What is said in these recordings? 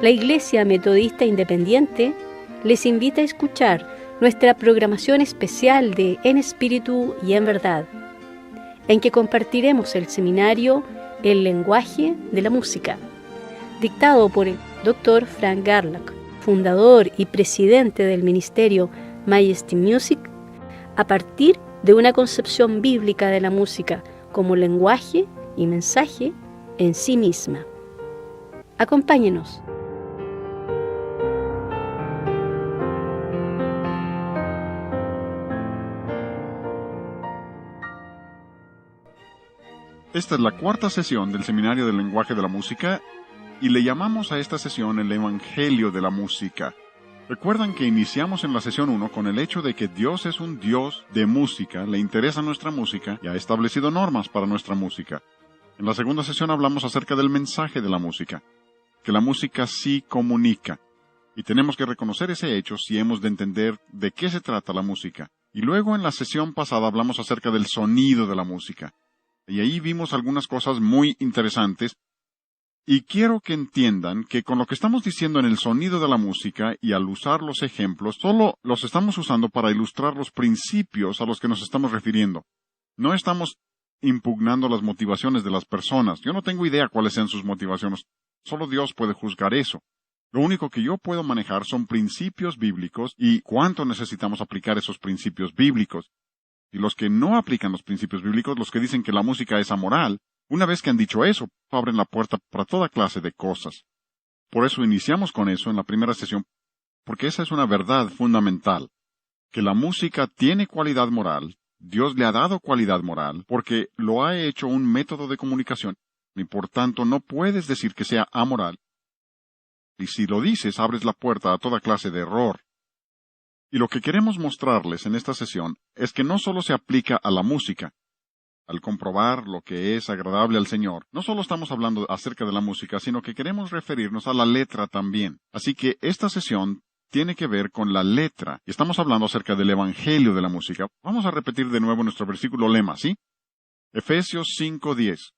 La Iglesia Metodista Independiente les invita a escuchar nuestra programación especial de En Espíritu y en Verdad, en que compartiremos el seminario El lenguaje de la música, dictado por el Dr. Frank Garlock, fundador y presidente del ministerio Majesty Music, a partir de una concepción bíblica de la música como lenguaje y mensaje en sí misma. Acompáñenos. Esta es la cuarta sesión del Seminario del Lenguaje de la Música y le llamamos a esta sesión el Evangelio de la Música. Recuerdan que iniciamos en la sesión 1 con el hecho de que Dios es un Dios de música, le interesa nuestra música y ha establecido normas para nuestra música. En la segunda sesión hablamos acerca del mensaje de la música, que la música sí comunica, y tenemos que reconocer ese hecho si hemos de entender de qué se trata la música. Y luego en la sesión pasada hablamos acerca del sonido de la música. Y ahí vimos algunas cosas muy interesantes, y quiero que entiendan que con lo que estamos diciendo en el sonido de la música y al usar los ejemplos, solo los estamos usando para ilustrar los principios a los que nos estamos refiriendo. No estamos impugnando las motivaciones de las personas. Yo no tengo idea cuáles sean sus motivaciones. Solo Dios puede juzgar eso. Lo único que yo puedo manejar son principios bíblicos y cuánto necesitamos aplicar esos principios bíblicos. Y los que no aplican los principios bíblicos, los que dicen que la música es amoral, una vez que han dicho eso, abren la puerta para toda clase de cosas. Por eso iniciamos con eso en la primera sesión, porque esa es una verdad fundamental, que la música tiene cualidad moral, Dios le ha dado cualidad moral, porque lo ha hecho un método de comunicación, y por tanto no puedes decir que sea amoral. Y si lo dices, abres la puerta a toda clase de error. Y lo que queremos mostrarles en esta sesión es que no solo se aplica a la música. Al comprobar lo que es agradable al Señor, no solo estamos hablando acerca de la música, sino que queremos referirnos a la letra también. Así que esta sesión tiene que ver con la letra. Y estamos hablando acerca del Evangelio de la música. Vamos a repetir de nuevo nuestro versículo lema, ¿sí? Efesios 5:10.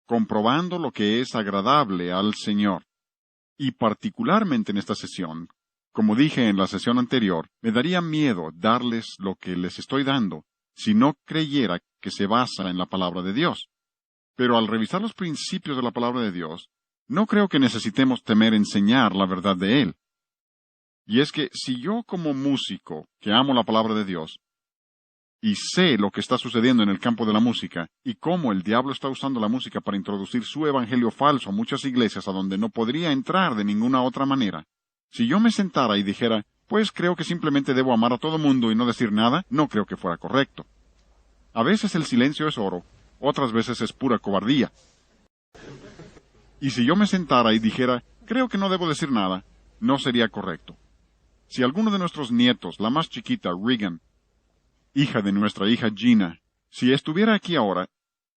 Comprobando lo que es agradable al Señor. Y particularmente en esta sesión, como dije en la sesión anterior, me daría miedo darles lo que les estoy dando si no creyera que se basa en la palabra de Dios. Pero al revisar los principios de la palabra de Dios, no creo que necesitemos temer enseñar la verdad de Él. Y es que si yo como músico, que amo la palabra de Dios, y sé lo que está sucediendo en el campo de la música, y cómo el diablo está usando la música para introducir su evangelio falso a muchas iglesias a donde no podría entrar de ninguna otra manera, si yo me sentara y dijera, pues creo que simplemente debo amar a todo mundo y no decir nada, no creo que fuera correcto. A veces el silencio es oro, otras veces es pura cobardía. Y si yo me sentara y dijera, creo que no debo decir nada, no sería correcto. Si alguno de nuestros nietos, la más chiquita, Regan, hija de nuestra hija Gina, si estuviera aquí ahora,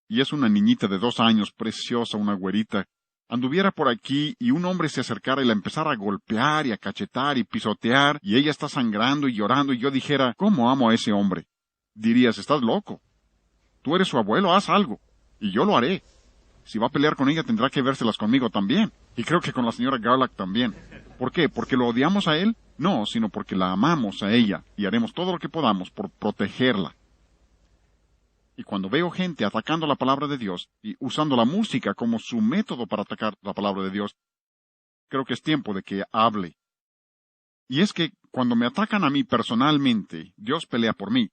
y es una niñita de 2 años, preciosa, una güerita, anduviera por aquí y un hombre se acercara y la empezara a golpear y a cachetar y pisotear, y ella está sangrando y llorando, y yo dijera, ¿cómo amo a ese hombre? Dirías, estás loco. Tú eres su abuelo, haz algo. Y yo lo haré. Si va a pelear con ella, tendrá que vérselas conmigo también. Y creo que con la señora Garlock también. ¿Por qué? ¿Porque lo odiamos a él? No, sino porque la amamos a ella, y haremos todo lo que podamos por protegerla. Y cuando veo gente atacando la palabra de Dios y usando la música como su método para atacar la palabra de Dios, creo que es tiempo de que hable. Y es que cuando me atacan a mí personalmente, Dios pelea por mí.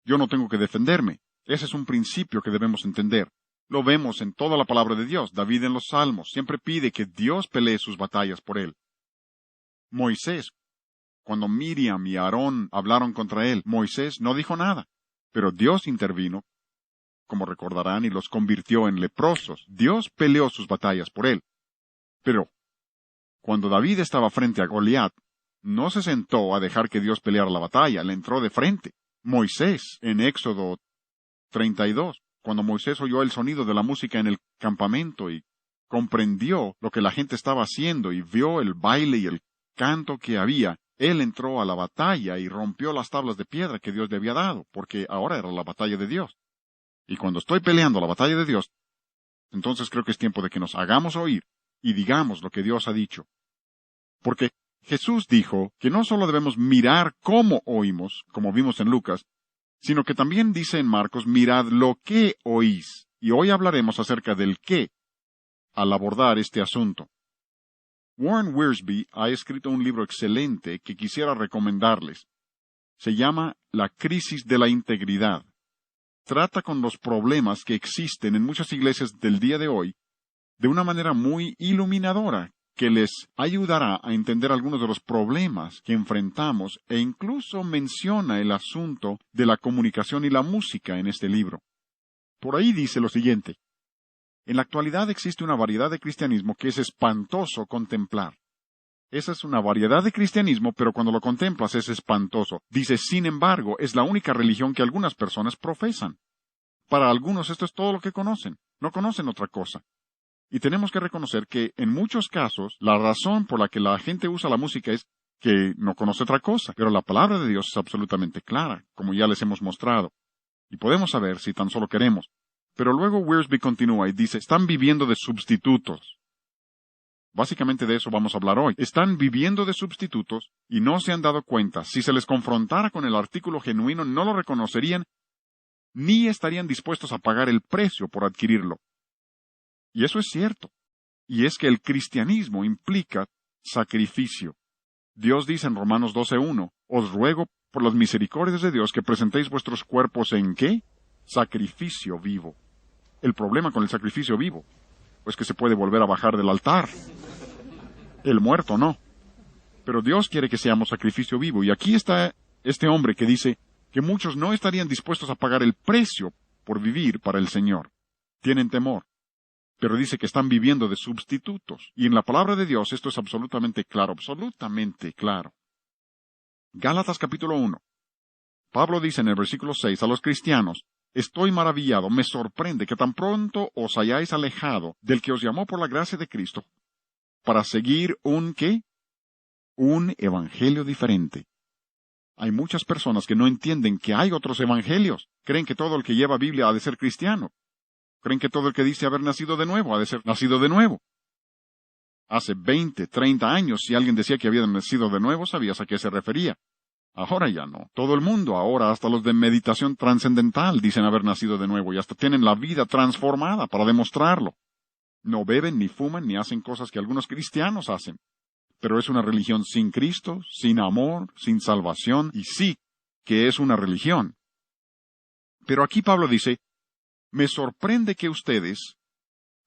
Yo no tengo que defenderme. Ese es un principio que debemos entender. Lo vemos en toda la palabra de Dios. David en los Salmos siempre pide que Dios pelee sus batallas por él. Moisés, cuando Miriam y Aarón hablaron contra él, Moisés no dijo nada, pero Dios intervino, como recordarán, y los convirtió en leprosos. Dios peleó sus batallas por él. Pero, cuando David estaba frente a Goliat, no se sentó a dejar que Dios peleara la batalla, le entró de frente. Moisés, en Éxodo 32, cuando Moisés oyó el sonido de la música en el campamento y comprendió lo que la gente estaba haciendo y vio el baile y el canto que había, él entró a la batalla y rompió las tablas de piedra que Dios le había dado, porque ahora era la batalla de Dios. Y cuando estoy peleando la batalla de Dios, entonces creo que es tiempo de que nos hagamos oír y digamos lo que Dios ha dicho. Porque Jesús dijo que no solo debemos mirar cómo oímos, como vimos en Lucas, sino que también dice en Marcos, mirad lo que oís. Y hoy hablaremos acerca del qué al abordar este asunto. Warren Wiersbe ha escrito un libro excelente que quisiera recomendarles. Se llama La crisis de la integridad. Trata con los problemas que existen en muchas iglesias del día de hoy de una manera muy iluminadora que les ayudará a entender algunos de los problemas que enfrentamos e incluso menciona el asunto de la comunicación y la música en este libro. Por ahí dice lo siguiente: en la actualidad existe una variedad de cristianismo que es espantoso contemplar. Esa es una variedad de cristianismo, pero cuando lo contemplas es espantoso. Dice, sin embargo, es la única religión que algunas personas profesan. Para algunos esto es todo lo que conocen. No conocen otra cosa. Y tenemos que reconocer que, en muchos casos, la razón por la que la gente usa la música es que no conoce otra cosa. Pero la palabra de Dios es absolutamente clara, como ya les hemos mostrado. Y podemos saber si tan solo queremos. Pero luego Wiersbe continúa y dice, están viviendo de sustitutos. Básicamente de eso vamos a hablar hoy. Están viviendo de sustitutos y no se han dado cuenta. Si se les confrontara con el artículo genuino, no lo reconocerían ni estarían dispuestos a pagar el precio por adquirirlo. Y eso es cierto. Y es que el cristianismo implica sacrificio. Dios dice en Romanos 12:1, os ruego por las misericordias de Dios que presentéis vuestros cuerpos ¿en qué? Sacrificio vivo. El problema con el sacrificio vivo es que se puede volver a bajar del altar. El muerto no. Pero Dios quiere que seamos sacrificio vivo. Y aquí está este hombre que dice que muchos no estarían dispuestos a pagar el precio por vivir para el Señor. Tienen temor. Pero dice que están viviendo de sustitutos. Y en la palabra de Dios esto es absolutamente claro, absolutamente claro. Gálatas capítulo 1. Pablo dice en el versículo 6 a los cristianos, estoy maravillado, me sorprende que tan pronto os hayáis alejado del que os llamó por la gracia de Cristo para seguir un ¿qué? Un evangelio diferente. Hay muchas personas que no entienden que hay otros evangelios. Creen que todo el que lleva Biblia ha de ser cristiano. Creen que todo el que dice haber nacido de nuevo ha de ser nacido de nuevo. Hace 20, 30 años, si alguien decía que había nacido de nuevo, sabías a qué se refería. Ahora ya no. Todo el mundo ahora, hasta los de meditación trascendental, dicen haber nacido de nuevo y hasta tienen la vida transformada para demostrarlo. No beben, ni fuman, ni hacen cosas que algunos cristianos hacen. Pero es una religión sin Cristo, sin amor, sin salvación, y sí que es una religión. Pero aquí Pablo dice, me sorprende que ustedes,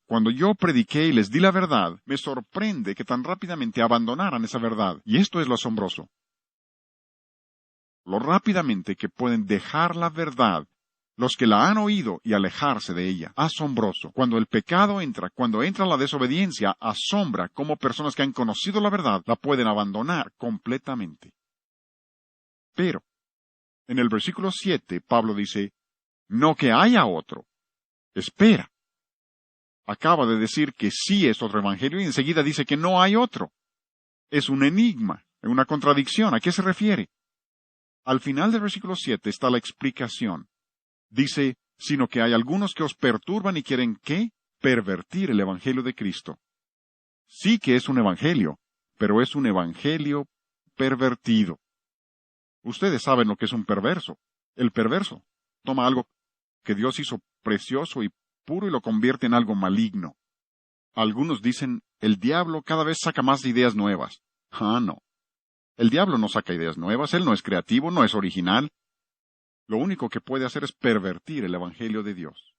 cuando yo prediqué y les di la verdad, me sorprende que tan rápidamente abandonaran esa verdad. Y esto es lo asombroso. Lo rápidamente que pueden dejar la verdad los que la han oído y alejarse de ella. Asombroso. Cuando el pecado entra, cuando entra la desobediencia, asombra cómo personas que han conocido la verdad la pueden abandonar completamente. Pero, en el versículo 7, Pablo dice, no que haya otro. Espera. Acaba de decir que sí es otro evangelio y enseguida dice que no hay otro. Es un enigma, una contradicción. ¿A qué se refiere? Al final del versículo 7 está la explicación. Dice, sino que hay algunos que os perturban y quieren, ¿qué? Pervertir el evangelio de Cristo. Sí que es un evangelio, pero es un evangelio pervertido. Ustedes saben lo que es un perverso. El perverso toma algo que Dios hizo precioso y puro y lo convierte en algo maligno. Algunos dicen, el diablo cada vez saca más ideas nuevas. Ah, no. El diablo no saca ideas nuevas, él no es creativo, no es original. Lo único que puede hacer es pervertir el evangelio de Dios.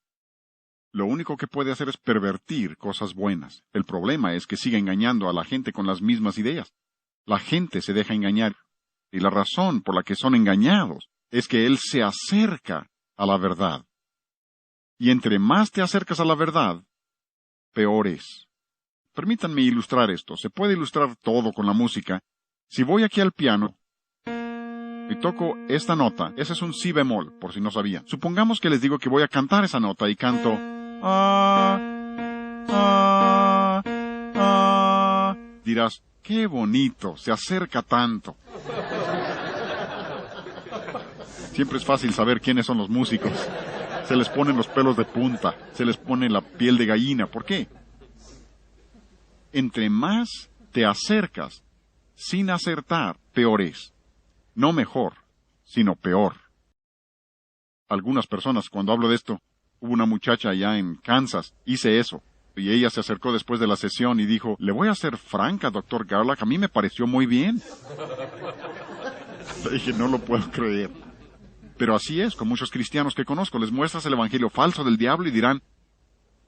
Lo único que puede hacer es pervertir cosas buenas. El problema es que sigue engañando a la gente con las mismas ideas. La gente se deja engañar. Y la razón por la que son engañados es que él se acerca a la verdad. Y entre más te acercas a la verdad, peor es. Permítanme ilustrar esto. Se puede ilustrar todo con la música. Si voy aquí al piano y toco esta nota, ese es un si bemol, por si no sabía. Supongamos que les digo que voy a cantar esa nota y canto Dirás, qué bonito, se acerca tanto. Siempre es fácil saber quiénes son los músicos. Se les ponen los pelos de punta, se les pone la piel de gallina. ¿Por qué? Entre más te acercas, sin acertar, peor es. No mejor, sino peor. Algunas personas, cuando hablo de esto, hubo una muchacha allá en Kansas, hice eso, y ella se acercó después de la sesión y dijo, le voy a ser franca, Dr. Garlock, a mí me pareció muy bien. Le dije, no lo puedo creer. Pero así es, con muchos cristianos que conozco, les muestras el evangelio falso del diablo y dirán,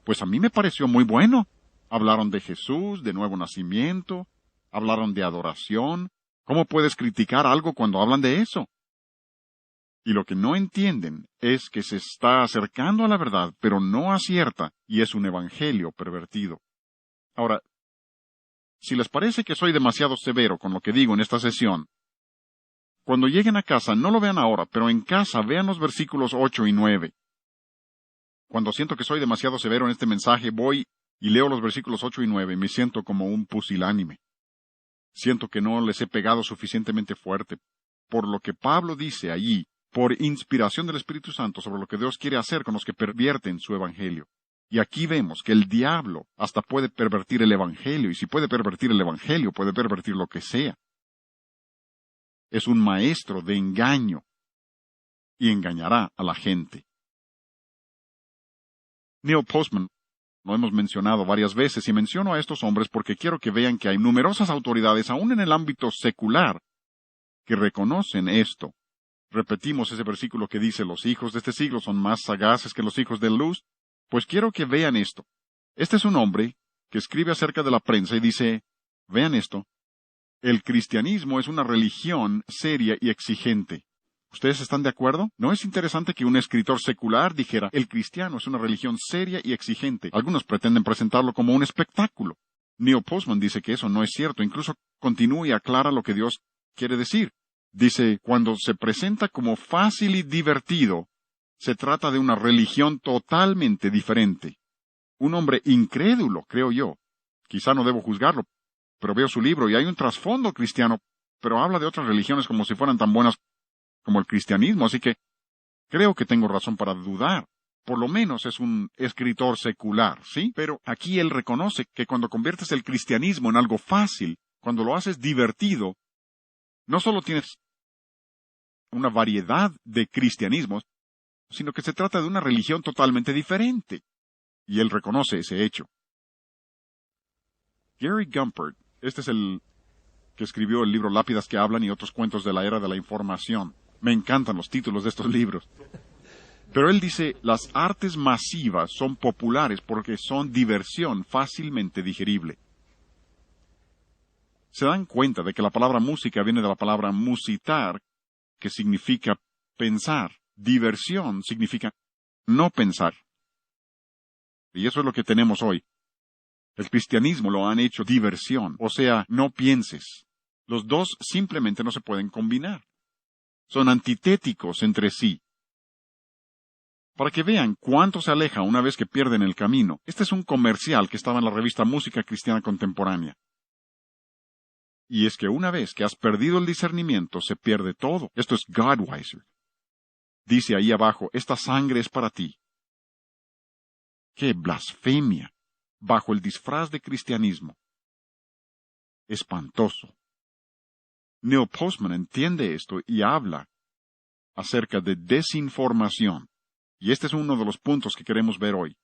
pues a mí me pareció muy bueno. Hablaron de Jesús, de nuevo nacimiento, hablaron de adoración. ¿Cómo puedes criticar algo cuando hablan de eso? Y lo que no entienden es que se está acercando a la verdad, pero no acierta, y es un evangelio pervertido. Ahora, si les parece que soy demasiado severo con lo que digo en esta sesión, cuando lleguen a casa, no lo vean ahora, pero en casa vean los versículos 8 y 9. Cuando siento que soy demasiado severo en este mensaje, voy y leo los versículos 8 y 9, y me siento como un pusilánime. Siento que no les he pegado suficientemente fuerte, por lo que Pablo dice allí, por inspiración del Espíritu Santo, sobre lo que Dios quiere hacer con los que pervierten su evangelio. Y aquí vemos que el diablo hasta puede pervertir el evangelio, y si puede pervertir el evangelio, puede pervertir lo que sea. Es un maestro de engaño, y engañará a la gente. Neil Postman lo hemos mencionado varias veces, y menciono a estos hombres porque quiero que vean que hay numerosas autoridades, aún en el ámbito secular, que reconocen esto. Repetimos ese versículo que dice, los hijos de este siglo son más sagaces que los hijos de luz. Pues quiero que vean esto. Este es un hombre que escribe acerca de la prensa y dice, vean esto, el cristianismo es una religión seria y exigente. ¿Ustedes están de acuerdo? ¿No es interesante que un escritor secular dijera, el cristiano es una religión seria y exigente? Algunos pretenden presentarlo como un espectáculo. Neil Postman dice que eso no es cierto, incluso continúa y aclara lo que Dios quiere decir. Dice, cuando se presenta como fácil y divertido, se trata de una religión totalmente diferente. Un hombre incrédulo, creo yo. Quizá no debo juzgarlo, pero veo su libro y hay un trasfondo cristiano, pero habla de otras religiones como si fueran tan buenas como el cristianismo, así que creo que tengo razón para dudar. Por lo menos es un escritor secular, ¿sí? Pero aquí él reconoce que cuando conviertes el cristianismo en algo fácil, cuando lo haces divertido, no solo tienes una variedad de cristianismos, sino que se trata de una religión totalmente diferente. Y él reconoce ese hecho. Gary Gumpert, este es el que escribió el libro Lápidas que hablan y otros cuentos de la era de la información. Me encantan los títulos de estos libros. Pero él dice, las artes masivas son populares porque son diversión fácilmente digerible. Se dan cuenta de que la palabra música viene de la palabra musitar, que significa pensar. Diversión significa no pensar. Y eso es lo que tenemos hoy. El cristianismo lo han hecho diversión, o sea, no pienses. Los dos simplemente no se pueden combinar. Son antitéticos entre sí. Para que vean cuánto se aleja una vez que pierden el camino, este es un comercial que estaba en la revista Música Cristiana Contemporánea. Y es que una vez que has perdido el discernimiento, se pierde todo. Esto es Godweiser. Dice ahí abajo, esta sangre es para ti. ¡Qué blasfemia! Bajo el disfraz de cristianismo. Espantoso. Neil Postman entiende esto y habla acerca de desinformación. Y este es uno de los puntos que queremos ver hoy.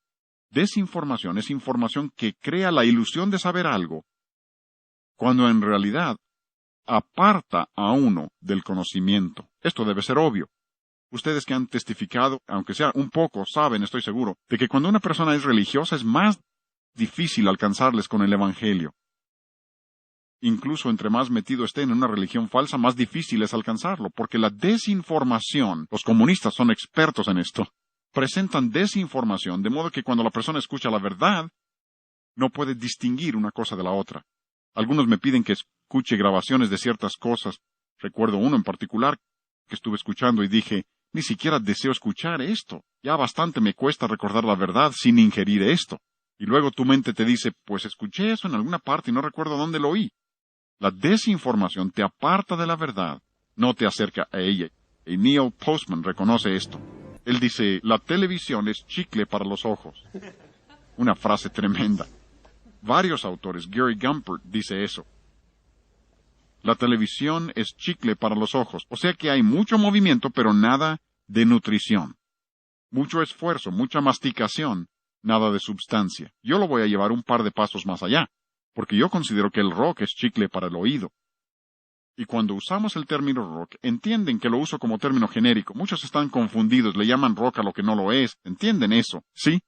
Desinformación es información que crea la ilusión de saber algo, cuando en realidad aparta a uno del conocimiento. Esto debe ser obvio. Ustedes que han testificado, aunque sea un poco, saben, estoy seguro, de que cuando una persona es religiosa es más difícil alcanzarles con el Evangelio. Incluso entre más metido estén en una religión falsa, más difícil es alcanzarlo, porque la desinformación, los comunistas son expertos en esto, presentan desinformación, de modo que cuando la persona escucha la verdad, no puede distinguir una cosa de la otra. Algunos me piden que escuche grabaciones de ciertas cosas. Recuerdo uno en particular que estuve escuchando y dije, ni siquiera deseo escuchar esto. Ya bastante me cuesta recordar la verdad sin ingerir esto. Y luego tu mente te dice, pues escuché eso en alguna parte y no recuerdo dónde lo oí. La desinformación te aparta de la verdad, no te acerca a ella. Y Neil Postman reconoce esto. Él dice, la televisión es chicle para los ojos. Una frase tremenda. Varios autores, Gary Gumpert dice eso. La televisión es chicle para los ojos, o sea que hay mucho movimiento, pero nada de nutrición. Mucho esfuerzo, mucha masticación, nada de substancia. Yo lo voy a llevar un par de pasos más allá, porque yo considero que el rock es chicle para el oído. Y cuando usamos el término rock, entienden que lo uso como término genérico. Muchos están confundidos, le llaman rock a lo que no lo es. ¿Entienden eso? ¿Sí?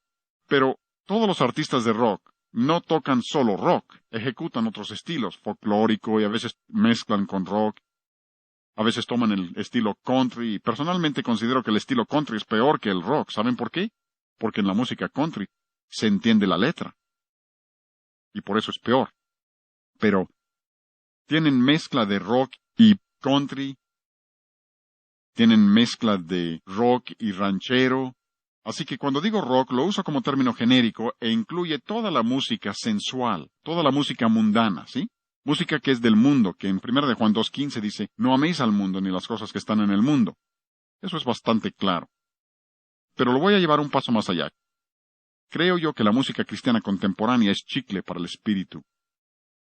Pero todos los artistas de rock no tocan solo rock, ejecutan otros estilos, folclórico, y a veces mezclan con rock. A veces toman el estilo country, y personalmente considero que el estilo country es peor que el rock. ¿Saben por qué? Porque en la música country se entiende la letra. Y por eso es peor. Pero tienen mezcla de rock y country, tienen mezcla de rock y ranchero. Así que cuando digo rock lo uso como término genérico e incluye toda la música sensual, toda la música mundana, ¿sí? Música que es del mundo, que en 1 de Juan 2:15 dice, no améis al mundo ni las cosas que están en el mundo. Eso es bastante claro. Pero lo voy a llevar un paso más allá. Creo yo que la música cristiana contemporánea es chicle para el espíritu.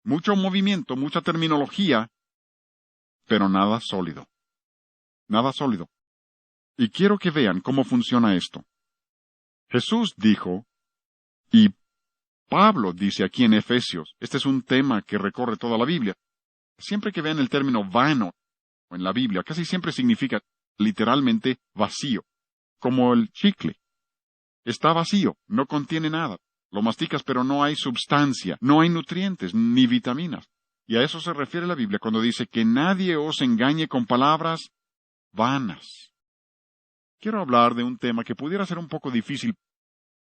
Mucho movimiento, mucha terminología, pero nada sólido. Nada sólido. Y quiero que vean cómo funciona esto. Jesús dijo, y Pablo dice aquí en Efesios, este es un tema que recorre toda la Biblia. Siempre que vean el término vano en la Biblia, casi siempre significa literalmente vacío, como el chicle. Está vacío, no contiene nada. Lo masticas pero no hay substancia, no hay nutrientes, ni vitaminas. Y a eso se refiere la Biblia cuando dice que nadie os engañe con palabras vanas. Quiero hablar de un tema que pudiera ser un poco difícil,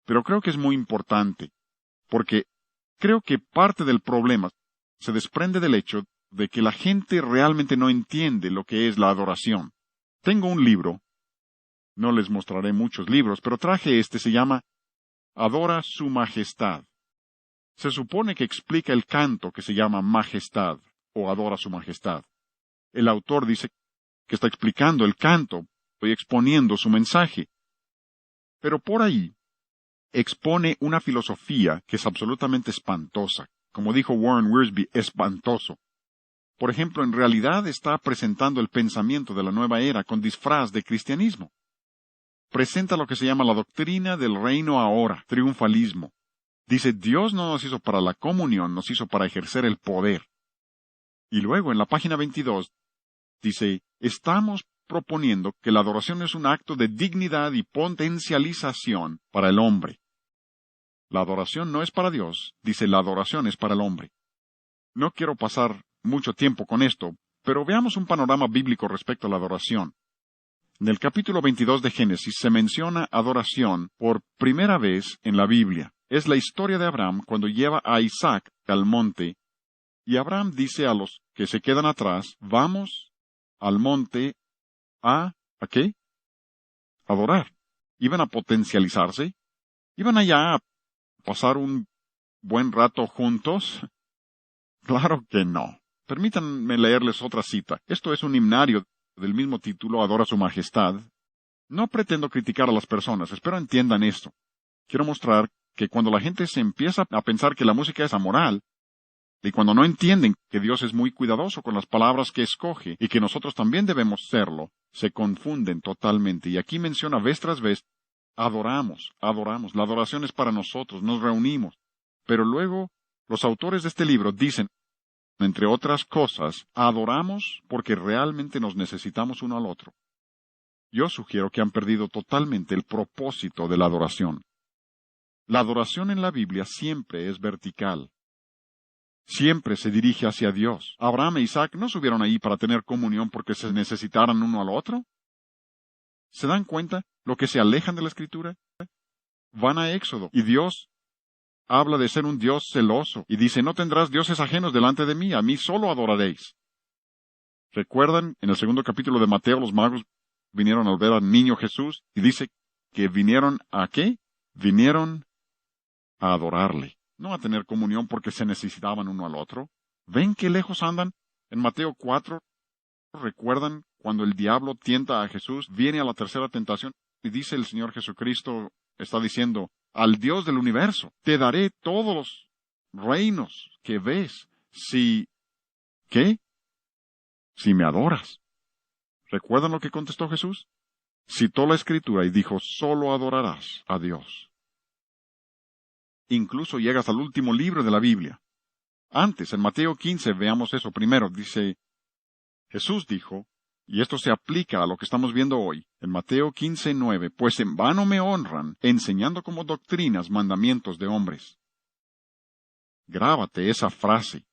pero creo que es muy importante, porque creo que parte del problema se desprende del hecho de que la gente realmente no entiende lo que es la adoración. Tengo un libro, no les mostraré muchos libros, pero traje este, se llama Adora su Majestad. Se supone que explica el canto que se llama Majestad, o Adora su Majestad. El autor dice que está explicando el canto, y exponiendo su mensaje. Pero por ahí expone una filosofía que es absolutamente espantosa. Como dijo Warren Wiersbe, espantoso. Por ejemplo, en realidad está presentando el pensamiento de la nueva era con disfraz de cristianismo. Presenta lo que se llama la doctrina del reino ahora, triunfalismo. Dice, Dios no nos hizo para la comunión, nos hizo para ejercer el poder. Y luego en la página 22 dice, estamos proponiendo que la adoración es un acto de dignidad y potencialización para el hombre. La adoración no es para Dios, dice, la adoración es para el hombre. No quiero pasar mucho tiempo con esto, pero veamos un panorama bíblico respecto a la adoración. En el capítulo 22 de Génesis se menciona adoración por primera vez en la Biblia. Es la historia de Abraham cuando lleva a Isaac al monte, y Abraham dice a los que se quedan atrás, vamos al monte ¿a qué? Adorar. Iban a potencializarse. Iban allá a pasar un buen rato juntos. Claro que no. Permítanme leerles otra cita. Esto es un himnario del mismo título, Adora su Majestad. No pretendo criticar a las personas, espero entiendan esto. Quiero mostrar que cuando la gente se empieza a pensar que la música es amoral, y cuando no entienden que Dios es muy cuidadoso con las palabras que escoge y que nosotros también debemos serlo, se confunden totalmente. Y aquí menciona vez tras vez, adoramos. La adoración es para nosotros, nos reunimos. Pero luego, los autores de este libro dicen, entre otras cosas, adoramos porque realmente nos necesitamos uno al otro. Yo sugiero que han perdido totalmente el propósito de la adoración. La adoración en la Biblia siempre es vertical. Siempre se dirige hacia Dios. Abraham e Isaac no subieron ahí para tener comunión porque se necesitaran uno al otro. ¿Se dan cuenta lo que se alejan de la Escritura? Van a Éxodo y Dios habla de ser un Dios celoso y dice, no tendrás dioses ajenos delante de mí, a mí solo adoraréis. ¿Recuerdan? En el 2 capítulo de Mateo los magos vinieron al ver al niño Jesús y dice que vinieron ¿a qué? Vinieron a adorarle. No a tener comunión porque se necesitaban uno al otro. ¿Ven qué lejos andan? En Mateo 4, ¿recuerdan cuando el diablo tienta a Jesús? Viene a la tercera tentación y dice el Señor Jesucristo, está diciendo, al Dios del universo, te daré todos los reinos que ves. Si, ¿qué? si me adoras. ¿Recuerdan lo que contestó Jesús? Citó la Escritura y dijo, solo adorarás a Dios. Incluso llegas al último libro de la Biblia. Antes, en Mateo 15, veamos eso primero. Dice, Jesús dijo, y esto se aplica a lo que estamos viendo hoy, en Mateo 15:9, pues en vano me honran, enseñando como doctrinas mandamientos de hombres. Grábate esa frase.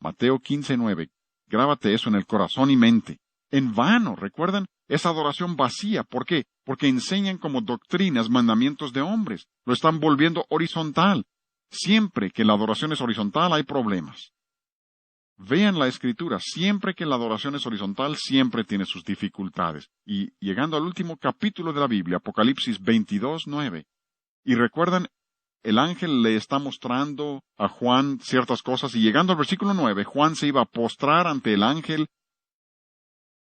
Mateo 15:9, grábate eso en el corazón y mente. En vano, ¿recuerdan? Esa adoración vacía. ¿Por qué? Porque enseñan como doctrinas mandamientos de hombres. Lo están volviendo horizontal. Siempre que la adoración es horizontal hay problemas. Vean la Escritura, siempre que la adoración es horizontal, siempre tiene sus dificultades. Y llegando al último capítulo de la Biblia, Apocalipsis 22:9, y recuerdan, el ángel le está mostrando a Juan ciertas cosas, y llegando al versículo 9, Juan se iba a postrar ante el ángel,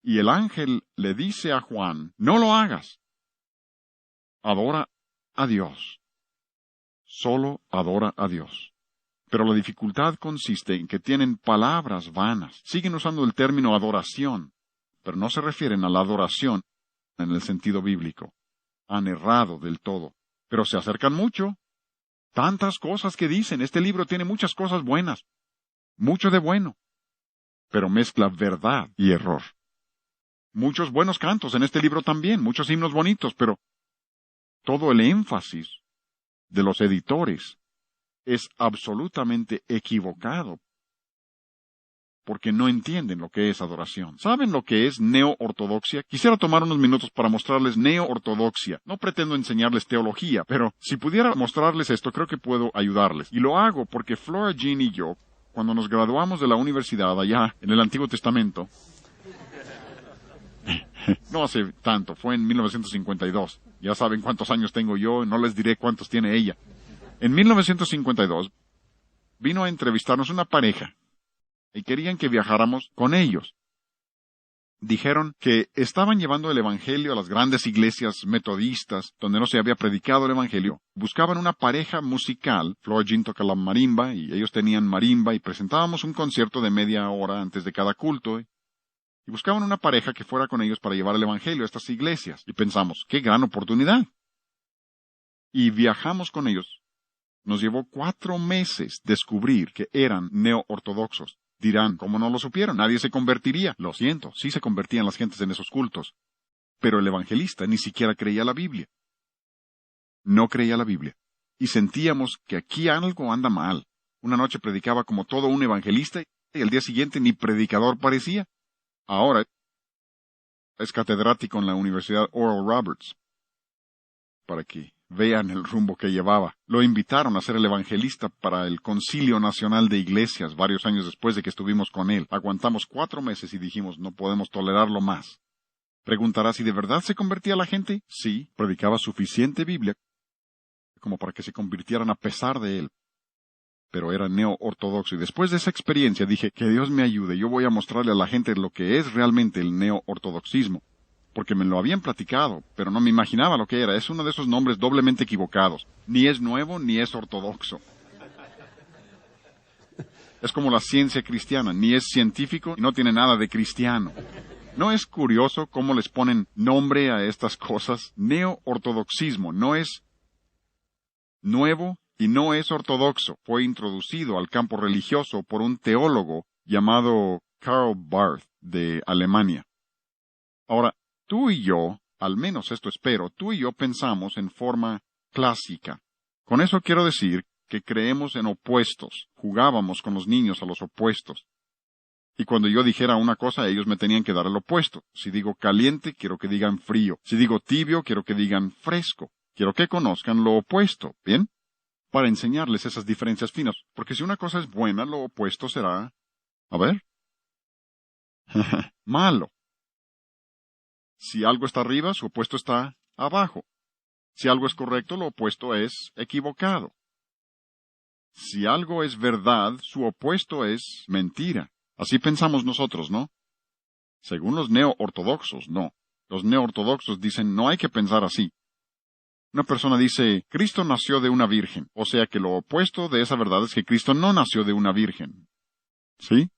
y el ángel le dice a Juan, no lo hagas. Adora a Dios. Solo adora a Dios. Pero la dificultad consiste en que tienen palabras vanas. Siguen usando el término adoración, pero no se refieren a la adoración en el sentido bíblico. Han errado del todo. Pero se acercan mucho. Tantas cosas que dicen. Este libro tiene muchas cosas buenas. Mucho de bueno. Pero mezcla verdad y error. Muchos buenos cantos en este libro también. Muchos himnos bonitos, pero todo el énfasis de los editores es absolutamente equivocado, porque no entienden lo que es adoración. ¿Saben lo que es neo-ortodoxia? Quisiera tomar unos minutos para mostrarles neo-ortodoxia. No pretendo enseñarles teología, pero si pudiera mostrarles esto, creo que puedo ayudarles. Y lo hago porque Flora Jean y yo, cuando nos graduamos de la universidad allá en el Antiguo Testamento, no hace tanto, fue en 1952. Ya saben cuántos años tengo yo, no les diré cuántos tiene ella. En 1952, vino a entrevistarnos una pareja, y querían que viajáramos con ellos. Dijeron que estaban llevando el Evangelio a las grandes iglesias metodistas, donde no se había predicado el Evangelio. Buscaban una pareja musical. Flora Jean toca la marimba, y ellos tenían marimba, y presentábamos un concierto de media hora antes de cada culto. Y buscaban una pareja que fuera con ellos para llevar el Evangelio a estas iglesias. Y pensamos, ¡qué gran oportunidad! Y viajamos con ellos. Nos llevó 4 meses descubrir que eran neo-ortodoxos. Dirán, ¿cómo no lo supieron? Nadie se convertiría. Lo siento, sí se convertían las gentes en esos cultos. Pero el evangelista ni siquiera creía la Biblia. No creía la Biblia. Y sentíamos que aquí algo anda mal. Una noche predicaba como todo un evangelista y al día siguiente ni predicador parecía. Ahora es catedrático en la Universidad Oral Roberts. Para que vean el rumbo que llevaba. Lo invitaron a ser el evangelista para el Concilio Nacional de Iglesias varios años después de que estuvimos con él. Aguantamos 4 meses y dijimos, no podemos tolerarlo más. ¿Preguntará si de verdad se convertía la gente? Sí, predicaba suficiente Biblia como para que se convirtieran a pesar de él. Pero era neo-ortodoxo y después de esa experiencia dije, que Dios me ayude, yo voy a mostrarle a la gente lo que es realmente el neo-ortodoxismo. Porque me lo habían platicado, pero no me imaginaba lo que era. Es uno de esos nombres doblemente equivocados. Ni es nuevo, ni es ortodoxo. Es como la ciencia cristiana, ni es científico, y no tiene nada de cristiano. ¿No es curioso cómo les ponen nombre a estas cosas? Neo-ortodoxismo no es nuevo y no es ortodoxo. Fue introducido al campo religioso por un teólogo llamado Karl Barth, de Alemania. Ahora, tú y yo, al menos esto espero, tú y yo pensamos en forma clásica. Con eso quiero decir que creemos en opuestos. Jugábamos con los niños a los opuestos. Y cuando yo dijera una cosa, ellos me tenían que dar el opuesto. Si digo caliente, quiero que digan frío. Si digo tibio, quiero que digan fresco. Quiero que conozcan lo opuesto, ¿bien? Para enseñarles esas diferencias finas. Porque si una cosa es buena, lo opuesto será... A ver. Malo. Si algo está arriba, su opuesto está abajo. Si algo es correcto, lo opuesto es equivocado. Si algo es verdad, su opuesto es mentira. Así pensamos nosotros, ¿no? Según los neo-ortodoxos, no. Los neo-ortodoxos dicen, no hay que pensar así. Una persona dice, Cristo nació de una virgen. O sea que lo opuesto de esa verdad es que Cristo no nació de una virgen. ¿Sí?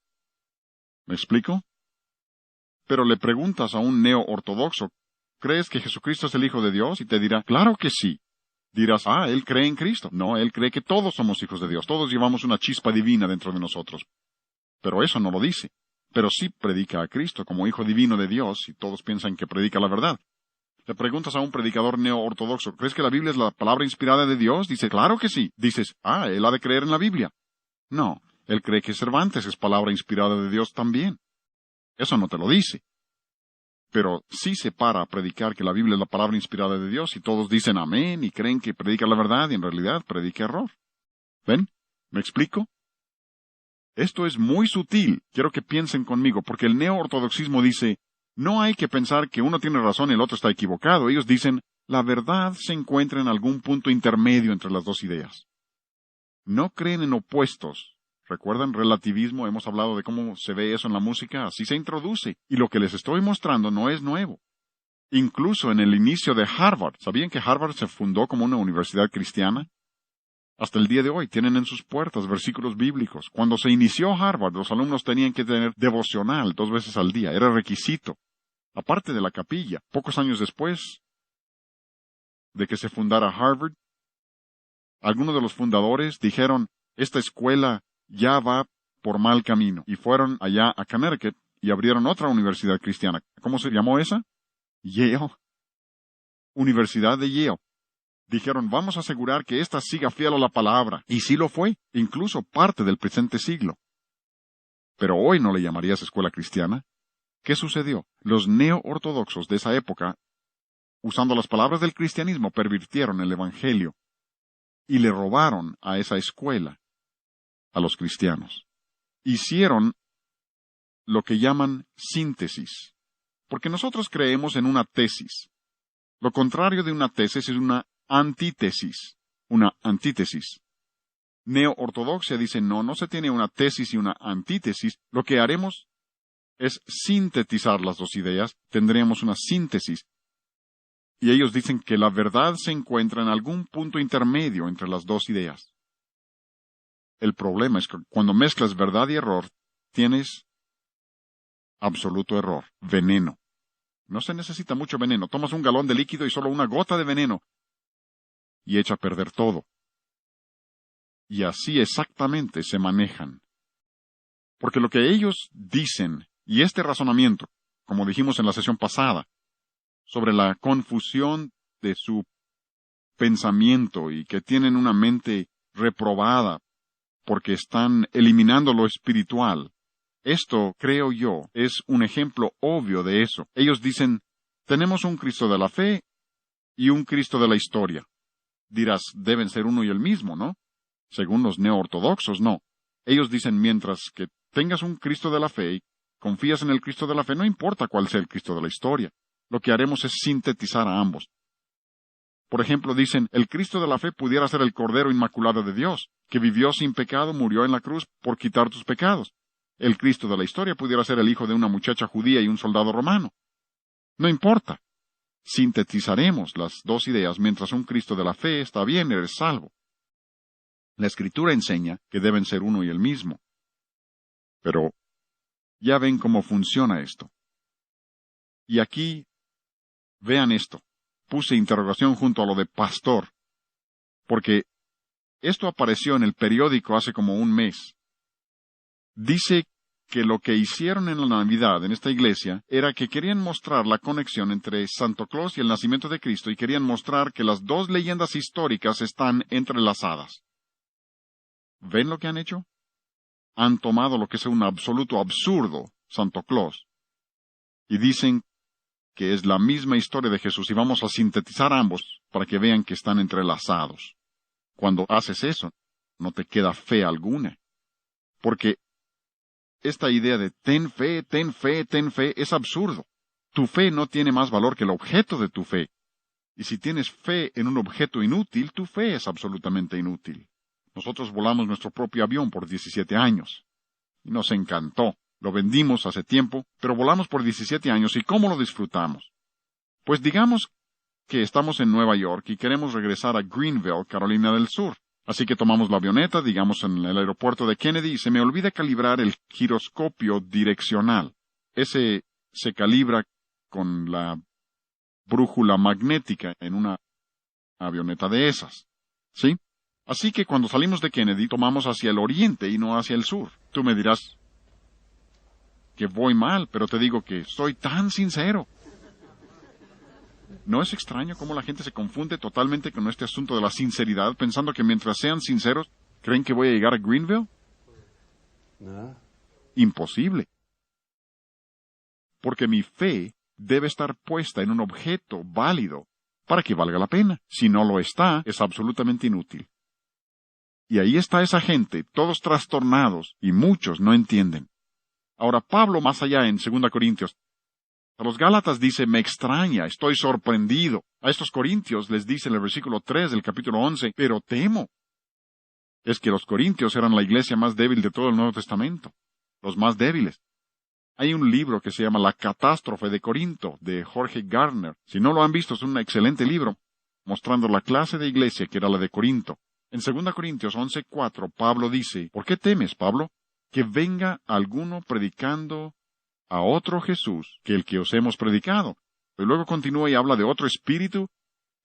¿Me explico? Pero le preguntas a un neo-ortodoxo, ¿crees que Jesucristo es el Hijo de Dios? Y te dirá, claro que sí. Dirás, él cree en Cristo. No, él cree que todos somos hijos de Dios. Todos llevamos una chispa divina dentro de nosotros. Pero eso no lo dice. Pero sí predica a Cristo como Hijo divino de Dios, y todos piensan que predica la verdad. Le preguntas a un predicador neo-ortodoxo, ¿crees que la Biblia es la palabra inspirada de Dios? Dice, claro que sí. Dices, él ha de creer en la Biblia. No, él cree que Cervantes es palabra inspirada de Dios también. Eso no te lo dice. Pero sí se para a predicar que la Biblia es la palabra inspirada de Dios, y todos dicen amén y creen que predica la verdad y en realidad predica error. ¿Ven? ¿Me explico? Esto es muy sutil. Quiero que piensen conmigo, porque el neo-ortodoxismo dice, no hay que pensar que uno tiene razón y el otro está equivocado. Ellos dicen, la verdad se encuentra en algún punto intermedio entre las dos ideas. No creen en opuestos. ¿Recuerdan relativismo? Hemos hablado de cómo se ve eso en la música. Así se introduce. Y lo que les estoy mostrando no es nuevo. Incluso en el inicio de Harvard. ¿Sabían que Harvard se fundó como una universidad cristiana? Hasta el día de hoy tienen en sus puertas versículos bíblicos. Cuando se inició Harvard, los alumnos tenían que tener devocional 2 veces al día. Era requisito. Aparte de la capilla, pocos años después de que se fundara Harvard, algunos de los fundadores dijeron, esta escuela ya va por mal camino. Y fueron allá a Connecticut y abrieron otra universidad cristiana. ¿Cómo se llamó esa? Yale. Universidad de Yale. Dijeron, vamos a asegurar que ésta siga fiel a la palabra. Y sí lo fue, incluso parte del presente siglo. Pero hoy no le llamarías escuela cristiana. ¿Qué sucedió? Los neo-ortodoxos de esa época, usando las palabras del cristianismo, pervirtieron el evangelio y le robaron a esa escuela a los cristianos. Hicieron lo que llaman síntesis, porque nosotros creemos en una tesis. Lo contrario de una tesis es una antítesis. Una antítesis. Neo-ortodoxia dice, no se tiene una tesis y una antítesis. Lo que haremos es sintetizar las dos ideas. Tendremos una síntesis. Y ellos dicen que la verdad se encuentra en algún punto intermedio entre las dos ideas. El problema es que cuando mezclas verdad y error, tienes absoluto error, veneno. No se necesita mucho veneno. Tomas un galón de líquido y solo una gota de veneno y echa a perder todo. Y así exactamente se manejan. Porque lo que ellos dicen, y este razonamiento, como dijimos en la sesión pasada, sobre la confusión de su pensamiento y que tienen una mente reprobada porque están eliminando lo espiritual, esto, creo yo, es un ejemplo obvio de eso. Ellos dicen, tenemos un Cristo de la fe y un Cristo de la historia. Dirás, deben ser uno y el mismo, ¿no? Según los neo-ortodoxos, no. Ellos dicen, mientras que tengas un Cristo de la fe y confías en el Cristo de la fe, no importa cuál sea el Cristo de la historia. Lo que haremos es sintetizar a ambos. Por ejemplo, dicen, el Cristo de la fe pudiera ser el Cordero Inmaculado de Dios, que vivió sin pecado, murió en la cruz por quitar tus pecados. El Cristo de la historia pudiera ser el hijo de una muchacha judía y un soldado romano. No importa. Sintetizaremos las dos ideas mientras un Cristo de la fe está bien, eres salvo. La Escritura enseña que deben ser uno y el mismo. Pero ya ven cómo funciona esto. Y aquí, vean esto. Puse interrogación junto a lo de pastor, porque esto apareció en el periódico hace como un mes. Dice que lo que hicieron en la Navidad en esta iglesia era que querían mostrar la conexión entre Santo Claus y el nacimiento de Cristo y querían mostrar que las dos leyendas históricas están entrelazadas. ¿Ven lo que han hecho? Han tomado lo que es un absoluto absurdo, Santo Claus, y dicen que es la misma historia de Jesús y vamos a sintetizar ambos para que vean que están entrelazados. Cuando haces eso, no te queda fe alguna, porque esta idea de ten fe, ten fe, ten fe es absurdo. Tu fe no tiene más valor que el objeto de tu fe. Y si tienes fe en un objeto inútil, tu fe es absolutamente inútil. Nosotros volamos nuestro propio avión por 17 años. Y nos encantó. Lo vendimos hace tiempo, pero volamos por 17 años y ¿cómo lo disfrutamos? Pues digamos que estamos en Nueva York y queremos regresar a Greenville, Carolina del Sur. Así que tomamos la avioneta, digamos en el aeropuerto de Kennedy, y se me olvida calibrar el giroscopio direccional. Ese se calibra con la brújula magnética en una avioneta de esas. ¿Sí? Así que cuando salimos de Kennedy tomamos hacia el oriente y no hacia el sur. Tú me dirás que voy mal, pero te digo que soy tan sincero. ¿No es extraño cómo la gente se confunde totalmente con este asunto de la sinceridad, pensando que mientras sean sinceros, creen que voy a llegar a Greenville? No. Imposible. Porque mi fe debe estar puesta en un objeto válido para que valga la pena. Si no lo está, es absolutamente inútil. Y ahí está esa gente, todos trastornados, y muchos no entienden. Ahora, Pablo, más allá en 2 Corintios, a los Gálatas dice, me extraña, estoy sorprendido. A estos Corintios les dice en el versículo 3 del capítulo 11, pero temo. Es que los Corintios eran la iglesia más débil de todo el Nuevo Testamento, los más débiles. Hay un libro que se llama La Catástrofe de Corinto, de Jorge Gardner. Si no lo han visto, es un excelente libro, mostrando la clase de iglesia que era la de Corinto. En 2 Corintios 11:4, Pablo dice, ¿por qué temes, Pablo? Que venga alguno predicando a otro Jesús que el que os hemos predicado. Y luego continúa y habla de otro espíritu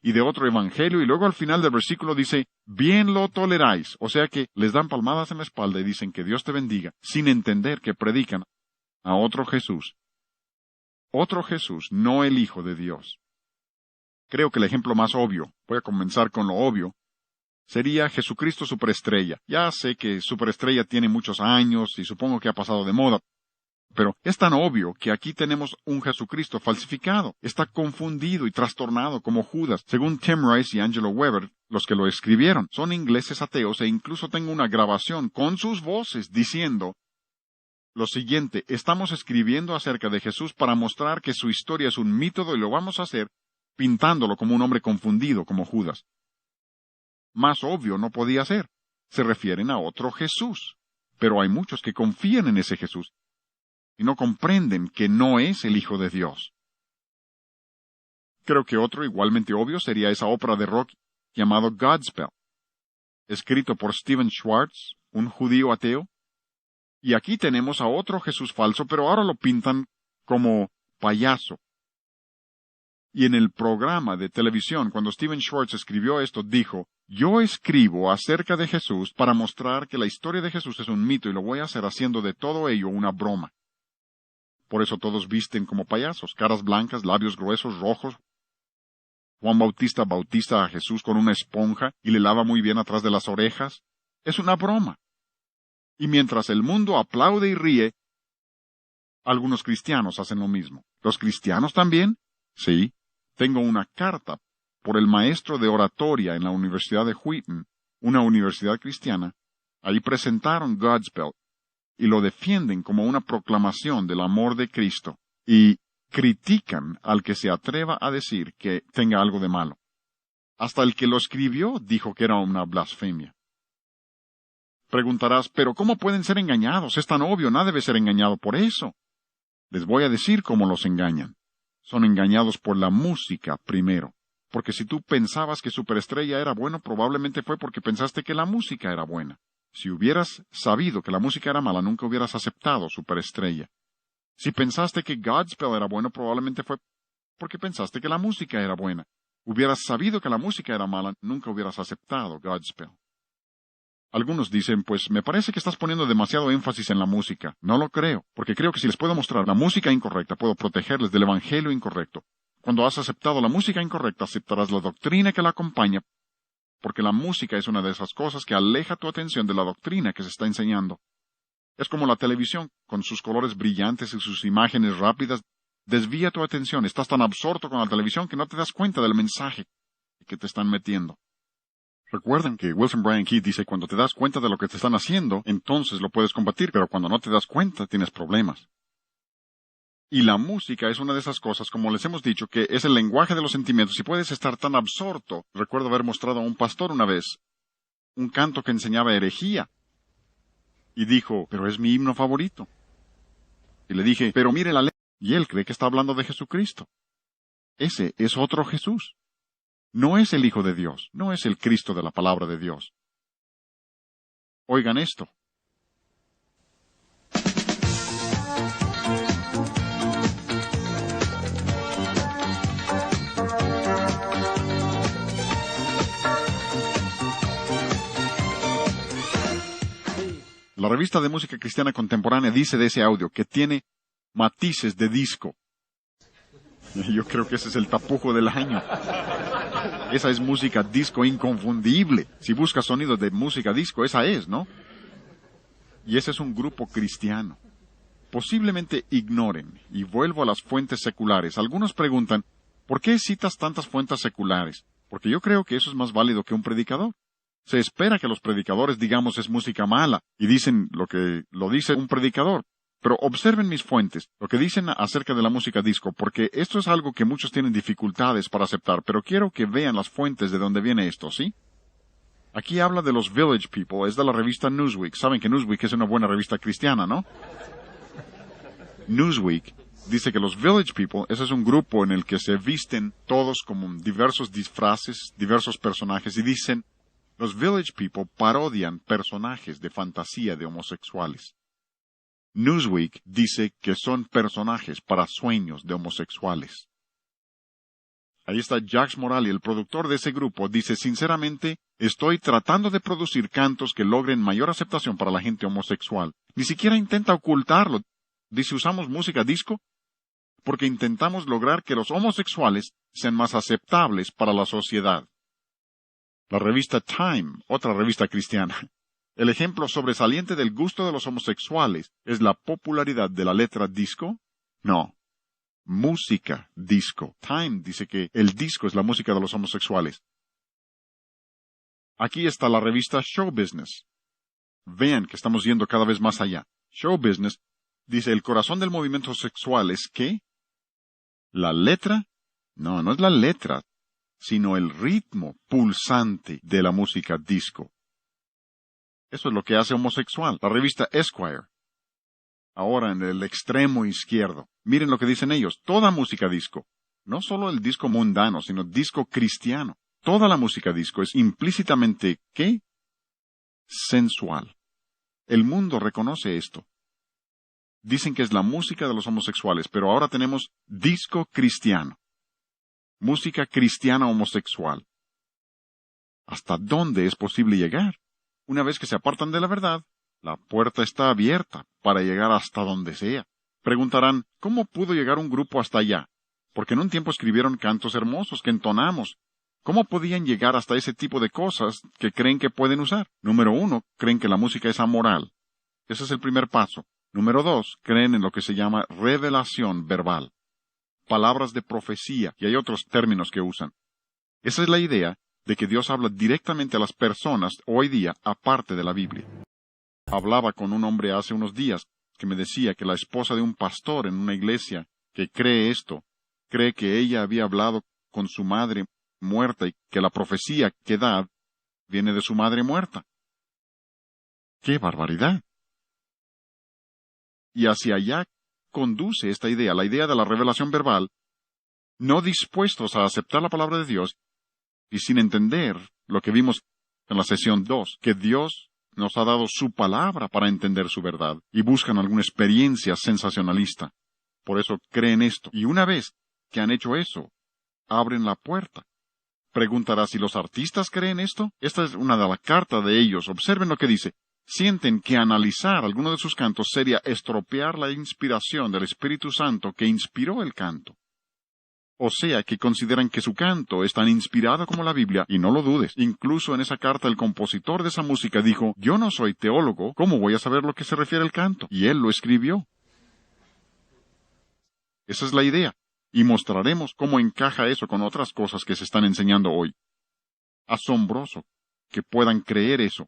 y de otro evangelio, y luego al final del versículo dice, bien lo toleráis. O sea que les dan palmadas en la espalda y dicen que Dios te bendiga, sin entender que predican a otro Jesús. Otro Jesús, no el Hijo de Dios. Creo que el ejemplo más obvio, voy a comenzar con lo obvio, sería Jesucristo Superestrella. Ya sé que Superestrella tiene muchos años y supongo que ha pasado de moda, pero es tan obvio que aquí tenemos un Jesucristo falsificado. Está confundido y trastornado como Judas. Según Tim Rice y Angelo Weber, los que lo escribieron, son ingleses ateos e incluso tengo una grabación con sus voces diciendo lo siguiente, estamos escribiendo acerca de Jesús para mostrar que su historia es un mito y lo vamos a hacer pintándolo como un hombre confundido como Judas. Más obvio no podía ser. Se refieren a otro Jesús. Pero hay muchos que confían en ese Jesús y no comprenden que no es el Hijo de Dios. Creo que otro igualmente obvio sería esa ópera de rock llamado Godspell, escrito por Stephen Schwartz, un judío ateo. Y aquí tenemos a otro Jesús falso, pero ahora lo pintan como payaso. Y en el programa de televisión, cuando Stephen Schwartz escribió esto, dijo, yo escribo acerca de Jesús para mostrar que la historia de Jesús es un mito y lo voy a hacer haciendo de todo ello una broma. Por eso todos visten como payasos, caras blancas, labios gruesos, rojos. Juan Bautista bautiza a Jesús con una esponja y le lava muy bien atrás de las orejas. Es una broma. Y mientras el mundo aplaude y ríe, algunos cristianos hacen lo mismo. ¿Los cristianos también? Sí. Tengo una carta por el maestro de oratoria en la Universidad de Wheaton, una universidad cristiana. Ahí presentaron Godspell y lo defienden como una proclamación del amor de Cristo y critican al que se atreva a decir que tenga algo de malo. Hasta el que lo escribió dijo que era una blasfemia. Preguntarás, ¿pero cómo pueden ser engañados? Es tan obvio, nadie debe ser engañado por eso. Les voy a decir cómo los engañan. Son engañados por la música primero. Porque si tú pensabas que Superestrella era bueno, probablemente fue porque pensaste que la música era buena. Si hubieras sabido que la música era mala, nunca hubieras aceptado Superestrella. Si pensaste que Godspell era bueno, probablemente fue porque pensaste que la música era buena. Hubieras sabido que la música era mala, nunca hubieras aceptado Godspell. Algunos dicen, pues me parece que estás poniendo demasiado énfasis en la música. No lo creo, porque creo que si les puedo mostrar la música incorrecta, puedo protegerles del evangelio incorrecto. Cuando has aceptado la música incorrecta, aceptarás la doctrina que la acompaña, porque la música es una de esas cosas que aleja tu atención de la doctrina que se está enseñando. Es como la televisión, con sus colores brillantes y sus imágenes rápidas, desvía tu atención. Estás tan absorto con la televisión que no te das cuenta del mensaje que te están metiendo. Recuerden que Wilson Bryan Keith dice, cuando te das cuenta de lo que te están haciendo, entonces lo puedes combatir, pero cuando no te das cuenta, tienes problemas. Y la música es una de esas cosas, como les hemos dicho, que es el lenguaje de los sentimientos y puedes estar tan absorto. Recuerdo haber mostrado a un pastor una vez un canto que enseñaba herejía. Y dijo, pero es mi himno favorito. Y le dije, pero mire la letra. Y él cree que está hablando de Jesucristo. Ese es otro Jesús. No es el Hijo de Dios, no es el Cristo de la palabra de Dios. Oigan esto. La revista de música cristiana contemporánea dice de ese audio que tiene matices de disco. Yo creo que ese es el tapujo del año. Esa es música disco inconfundible. Si buscas sonidos de música disco, esa es, ¿no? Y ese es un grupo cristiano. Posiblemente ignoren, y vuelvo a las fuentes seculares. Algunos preguntan, ¿por qué citas tantas fuentes seculares? Porque yo creo que eso es más válido que un predicador. Se espera que los predicadores digamos es música mala, y dicen lo que lo dice un predicador. Pero observen mis fuentes, lo que dicen acerca de la música disco, porque esto es algo que muchos tienen dificultades para aceptar, pero quiero que vean las fuentes de donde viene esto, ¿sí? Aquí habla de los Village People, es de la revista Newsweek. Saben que Newsweek es una buena revista cristiana, ¿no? Newsweek dice que los Village People, ese es un grupo en el que se visten todos como diversos disfraces, diversos personajes, y dicen, los Village People parodian personajes de fantasía de homosexuales. Newsweek dice que son personajes para sueños de homosexuales. Ahí está Jacques Morali, el productor de ese grupo, dice, sinceramente, estoy tratando de producir cantos que logren mayor aceptación para la gente homosexual. Ni siquiera intenta ocultarlo. Dice, usamos música disco porque intentamos lograr que los homosexuales sean más aceptables para la sociedad. La revista Time, otra revista cristiana. El ejemplo sobresaliente del gusto de los homosexuales es la popularidad de la letra disco. No, música disco. Time dice que el disco es la música de los homosexuales. Aquí está la revista Show Business. Vean que estamos yendo cada vez más allá. Show Business dice el corazón del movimiento sexual es ¿qué? ¿La letra? No, no es la letra, sino el ritmo pulsante de la música disco. Eso es lo que hace homosexual. La revista Esquire. Ahora en el extremo izquierdo. Miren lo que dicen ellos. Toda música disco. No solo el disco mundano, sino disco cristiano. Toda la música disco es implícitamente, ¿qué? Sensual. El mundo reconoce esto. Dicen que es la música de los homosexuales, pero ahora tenemos disco cristiano. Música cristiana homosexual. ¿Hasta dónde es posible llegar? Una vez que se apartan de la verdad, la puerta está abierta para llegar hasta donde sea. Preguntarán, ¿cómo pudo llegar un grupo hasta allá? Porque en un tiempo escribieron cantos hermosos que entonamos. ¿Cómo podían llegar hasta ese tipo de cosas que creen que pueden usar? Número 1, creen que la música es amoral. Ese es el primer paso. Número 2, creen en lo que se llama revelación verbal. Palabras de profecía, y hay otros términos que usan. Esa es la idea de que Dios habla directamente a las personas hoy día, aparte de la Biblia. Hablaba con un hombre hace unos días que me decía que la esposa de un pastor en una iglesia que cree esto, cree que ella había hablado con su madre muerta y que la profecía que da viene de su madre muerta. ¡Qué barbaridad! Y hacia allá conduce esta idea, la idea de la revelación verbal, no dispuestos a aceptar la palabra de Dios y sin entender lo que vimos en la sesión 2, que Dios nos ha dado su palabra para entender su verdad y buscan alguna experiencia sensacionalista. Por eso creen esto. Y una vez que han hecho eso, abren la puerta. Preguntará si los artistas creen esto. Esta es una de las cartas de ellos. Observen lo que dice. Sienten que analizar alguno de sus cantos sería estropear la inspiración del Espíritu Santo que inspiró el canto. O sea que consideran que su canto es tan inspirado como la Biblia, y no lo dudes. Incluso en esa carta el compositor de esa música dijo, yo no soy teólogo, ¿cómo voy a saber lo que se refiere al canto? Y él lo escribió. Esa es la idea, y mostraremos cómo encaja eso con otras cosas que se están enseñando hoy. Asombroso que puedan creer eso.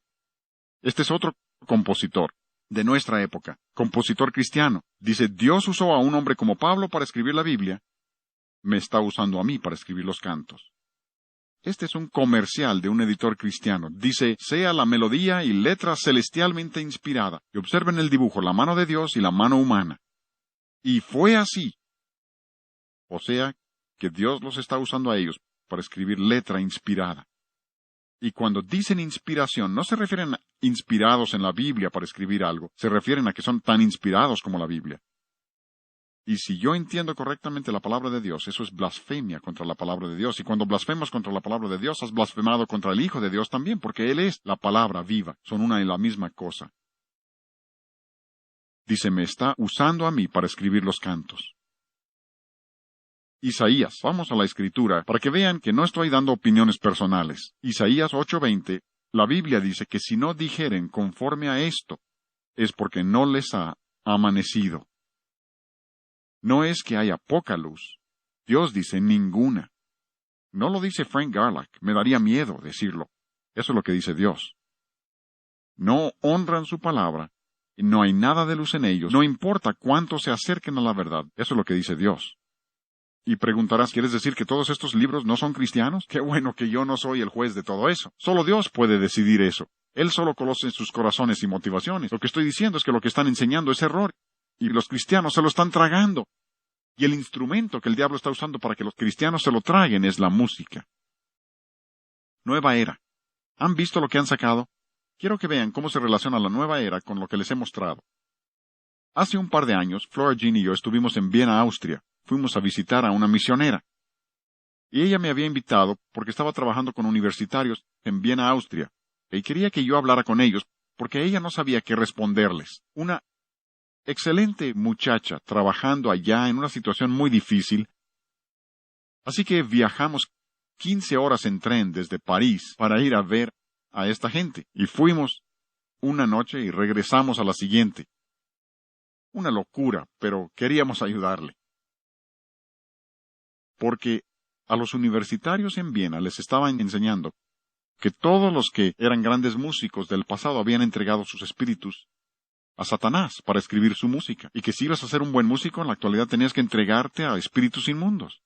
Este es otro compositor de nuestra época, compositor cristiano. Dice, Dios usó a un hombre como Pablo para escribir la Biblia, me está usando a mí para escribir los cantos. Este es un comercial de un editor cristiano. Dice, sea la melodía y letra celestialmente inspirada. Y observen el dibujo, la mano de Dios y la mano humana. Y fue así. O sea, que Dios los está usando a ellos para escribir letra inspirada. Y cuando dicen inspiración, no se refieren a inspirados en la Biblia para escribir algo, se refieren a que son tan inspirados como la Biblia. Y si yo entiendo correctamente la palabra de Dios, eso es blasfemia contra la palabra de Dios. Y cuando blasfemas contra la palabra de Dios, has blasfemado contra el Hijo de Dios también, porque Él es la palabra viva. Son una y la misma cosa. Dice, me está usando a mí para escribir los cantos. Isaías, vamos a la Escritura, para que vean que no estoy dando opiniones personales. Isaías 8:20, la Biblia dice que si no dijeren conforme a esto, es porque no les ha amanecido. No es que haya poca luz. Dios dice ninguna. No lo dice Frank Garlock, me daría miedo decirlo. Eso es lo que dice Dios. No honran su palabra, y no hay nada de luz en ellos, no importa cuánto se acerquen a la verdad. Eso es lo que dice Dios. Y preguntarás, ¿quieres decir que todos estos libros no son cristianos? Qué bueno que yo no soy el juez de todo eso. Solo Dios puede decidir eso. Él solo conoce sus corazones y motivaciones. Lo que estoy diciendo es que lo que están enseñando es error, y los cristianos se lo están tragando. Y el instrumento que el diablo está usando para que los cristianos se lo traguen es la música. Nueva era. ¿Han visto lo que han sacado? Quiero que vean cómo se relaciona la nueva era con lo que les he mostrado. Hace un par de años, Flora Jean y yo estuvimos en Viena, Austria. Fuimos a visitar a una misionera. Y ella me había invitado porque estaba trabajando con universitarios en Viena, Austria, y quería que yo hablara con ellos porque ella no sabía qué responderles. Una excelente muchacha trabajando allá en una situación muy difícil. Así que viajamos 15 horas en tren desde París para ir a ver a esta gente. Y fuimos una noche y regresamos a la siguiente. Una locura, pero queríamos ayudarle. Porque a los universitarios en Viena les estaban enseñando que todos los que eran grandes músicos del pasado habían entregado sus espíritus a Satanás para escribir su música, y que si ibas a ser un buen músico en la actualidad tenías que entregarte a espíritus inmundos.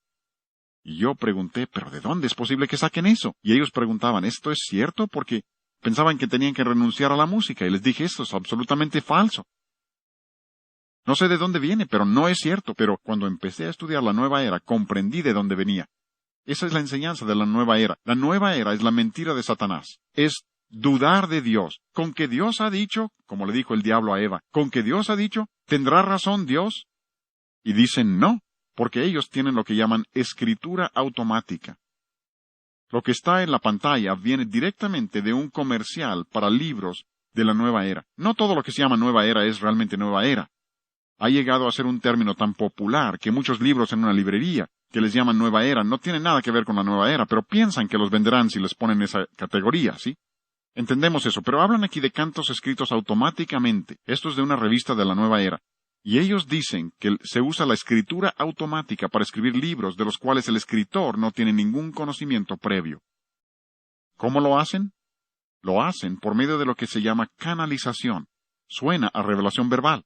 Y yo pregunté, ¿pero de dónde es posible que saquen eso? Y ellos preguntaban, ¿esto es cierto? Porque pensaban que tenían que renunciar a la música, y les dije, esto es absolutamente falso. No sé de dónde viene, pero no es cierto. Pero cuando empecé a estudiar la nueva era, comprendí de dónde venía. Esa es la enseñanza de la nueva era. La nueva era es la mentira de Satanás. Es dudar de Dios. Con que Dios ha dicho, como le dijo el diablo a Eva, con que Dios ha dicho, ¿tendrá razón Dios? Y dicen no, porque ellos tienen lo que llaman escritura automática. Lo que está en la pantalla viene directamente de un comercial para libros de la nueva era. No todo lo que se llama nueva era es realmente nueva era. Ha llegado a ser un término tan popular que muchos libros en una librería que les llaman nueva era no tienen nada que ver con la nueva era, pero piensan que los venderán si les ponen esa categoría, ¿sí? Entendemos eso, pero hablan aquí de cantos escritos automáticamente. Esto es de una revista de la nueva era. Y ellos dicen que se usa la escritura automática para escribir libros de los cuales el escritor no tiene ningún conocimiento previo. ¿Cómo lo hacen? Lo hacen por medio de lo que se llama canalización. Suena a revelación verbal.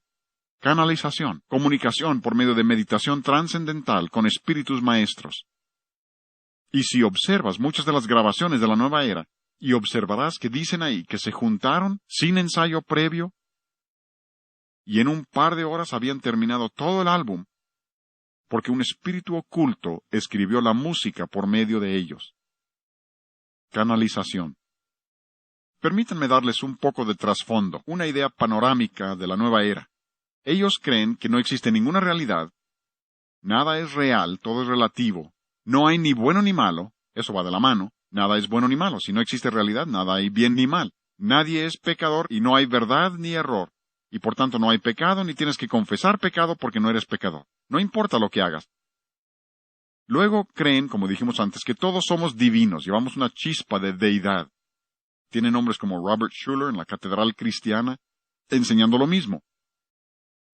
Canalización, comunicación por medio de meditación trascendental con espíritus maestros. Y si observas muchas de las grabaciones de la nueva era, y observarás que dicen ahí que se juntaron sin ensayo previo, y en un par de horas habían terminado todo el álbum, porque un espíritu oculto escribió la música por medio de ellos. Canalización. Permítanme darles un poco de trasfondo, una idea panorámica de la nueva era. Ellos creen que no existe ninguna realidad, nada es real, todo es relativo, no hay ni bueno ni malo, eso va de la mano, nada es bueno ni malo, si no existe realidad, nada hay bien ni mal, nadie es pecador y no hay verdad ni error, y por tanto no hay pecado ni tienes que confesar pecado porque no eres pecador, no importa lo que hagas. Luego creen, como dijimos antes, que todos somos divinos, llevamos una chispa de deidad. Tienen hombres como Robert Schuller en la Catedral Cristiana, enseñando lo mismo.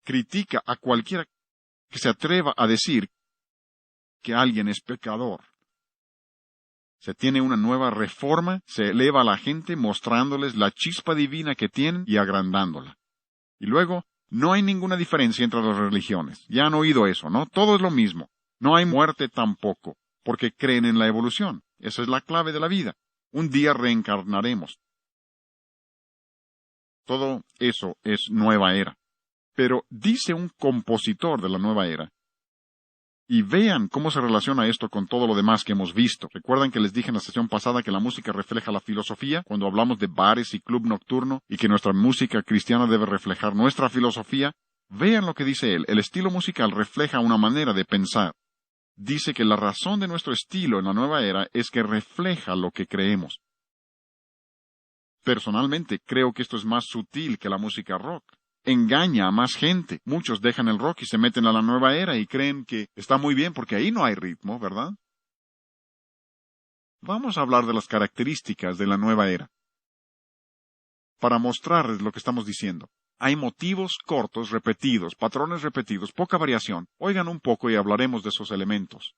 Critica a cualquiera que se atreva a decir que alguien es pecador. Se tiene una nueva reforma, se eleva a la gente mostrándoles la chispa divina que tienen y agrandándola. Y luego, no hay ninguna diferencia entre las religiones. Ya han oído eso, ¿no? Todo es lo mismo. No hay muerte tampoco, porque creen en la evolución. Esa es la clave de la vida. Un día reencarnaremos. Todo eso es nueva era. Pero dice un compositor de la nueva era, y vean cómo se relaciona esto con todo lo demás que hemos visto. ¿Recuerdan que les dije en la sesión pasada que la música refleja la filosofía cuando hablamos de bares y club nocturno y que nuestra música cristiana debe reflejar nuestra filosofía? Vean lo que dice él. El estilo musical refleja una manera de pensar. Dice que la razón de nuestro estilo en la nueva era es que refleja lo que creemos. Personalmente creo que esto es más sutil que la música rock. engaña a más gente. Muchos dejan el rock y se meten a la nueva era y creen que está muy bien porque ahí no hay ritmo, ¿verdad? Vamos a hablar de las características de la nueva era, para mostrarles lo que estamos diciendo. Hay motivos cortos, repetidos, patrones repetidos, poca variación. Oigan un poco y hablaremos de esos elementos.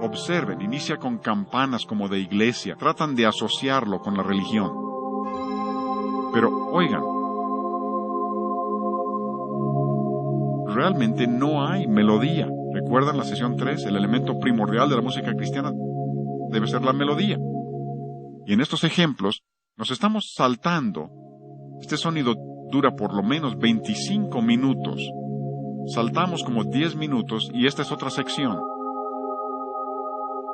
Observen, inicia con campanas como de iglesia. Tratan de asociarlo con la religión. Pero, oigan, realmente no hay melodía. ¿Recuerdan la sesión 3? El elemento primordial de la música cristiana debe ser la melodía. Y en estos ejemplos nos estamos saltando. Este sonido dura por lo menos 25 minutos. Saltamos como 10 minutos y esta es otra sección.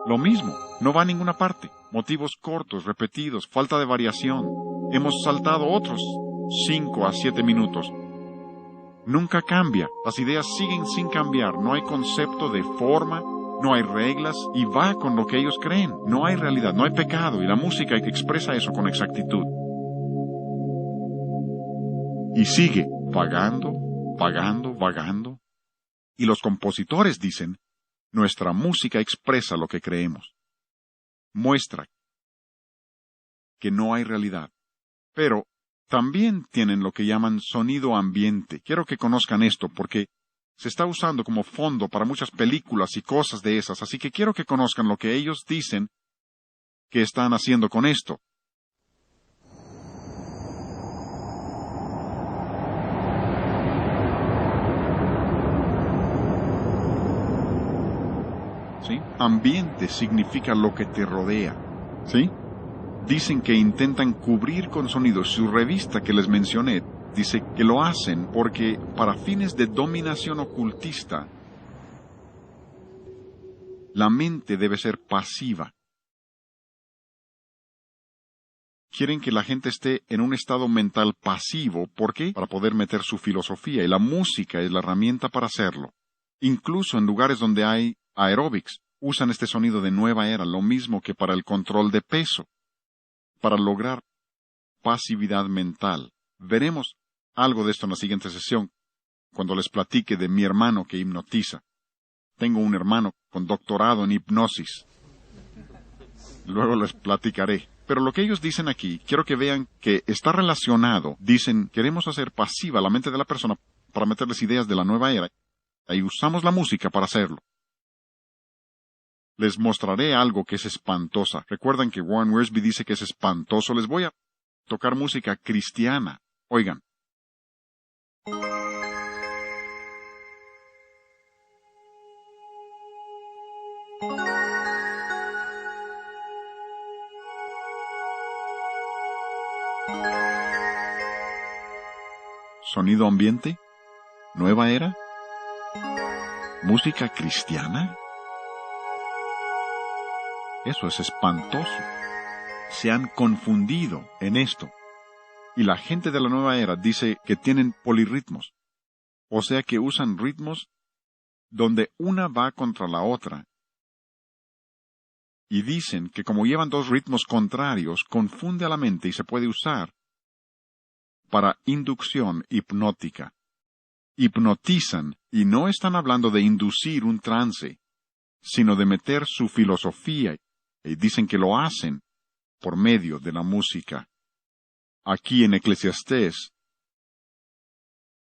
Lo mismo, no va a ninguna parte. Motivos cortos, repetidos, falta de variación. Hemos saltado otros 5 a 7 minutos. Nunca cambia. Las ideas siguen sin cambiar. No hay concepto de forma, no hay reglas y va con lo que ellos creen. No hay realidad, no hay pecado y la música expresa eso con exactitud. Y sigue vagando, vagando, vagando. Y los compositores dicen, nuestra música expresa lo que creemos. Muestra que no hay realidad. Pero también tienen lo que llaman sonido ambiente. Quiero que conozcan esto porque se está usando como fondo para muchas películas y cosas de esas, así que quiero que conozcan lo que ellos dicen que están haciendo con esto. ¿Sí? Ambiente significa lo que te rodea. ¿Sí? Dicen que intentan cubrir con sonidos. Su revista que les mencioné dice que lo hacen porque para fines de dominación ocultista, la mente debe ser pasiva. Quieren que la gente esté en un estado mental pasivo. ¿Por qué? Para poder meter su filosofía, y la música es la herramienta para hacerlo. Incluso en lugares donde hay aeróbics, usan este sonido de nueva era, lo mismo que para el control de peso, para lograr pasividad mental. Veremos algo de esto en la siguiente sesión, cuando les platique de mi hermano que hipnotiza. Tengo un hermano con doctorado en hipnosis. Luego les platicaré. Pero lo que ellos dicen aquí, quiero que vean que está relacionado. Dicen, queremos hacer pasiva la mente de la persona para meterles ideas de la nueva era. Y usamos la música para hacerlo. Les mostraré algo que es espantosa. Recuerdan que Warren Wiersbe dice que es espantoso. Les voy a tocar música cristiana. Oigan. Sonido ambiente, nueva era, música cristiana. Eso es espantoso. Se han confundido en esto. Y la gente de la nueva era dice que tienen polirritmos. O sea que usan ritmos donde una va contra la otra. Y dicen que como llevan dos ritmos contrarios, confunde a la mente y se puede usar para inducción hipnótica. Hipnotizan y no están hablando de inducir un trance, sino de meter su filosofía, y dicen que lo hacen por medio de la música. Aquí en Eclesiastés,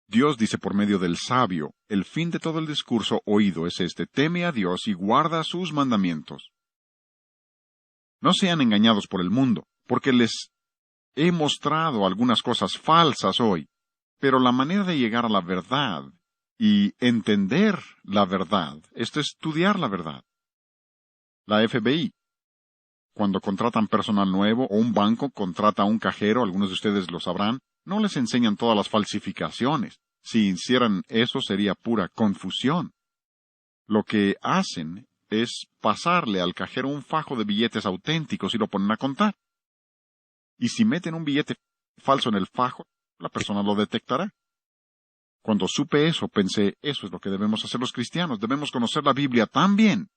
Dios dice por medio del sabio, el fin de todo el discurso oído es este: teme a Dios y guarda sus mandamientos. No sean engañados por el mundo, porque les he mostrado algunas cosas falsas hoy, pero la manera de llegar a la verdad y entender la verdad, esto es estudiar la verdad. La FBI, cuando contratan personal nuevo o un banco contrata a un cajero, algunos de ustedes lo sabrán, no les enseñan todas las falsificaciones. Si hicieran eso sería pura confusión. Lo que hacen es pasarle al cajero un fajo de billetes auténticos y lo ponen a contar. Y si meten un billete falso en el fajo, la persona lo detectará. Cuando supe eso, pensé, eso es lo que debemos hacer los cristianos. Debemos conocer la Biblia tan bien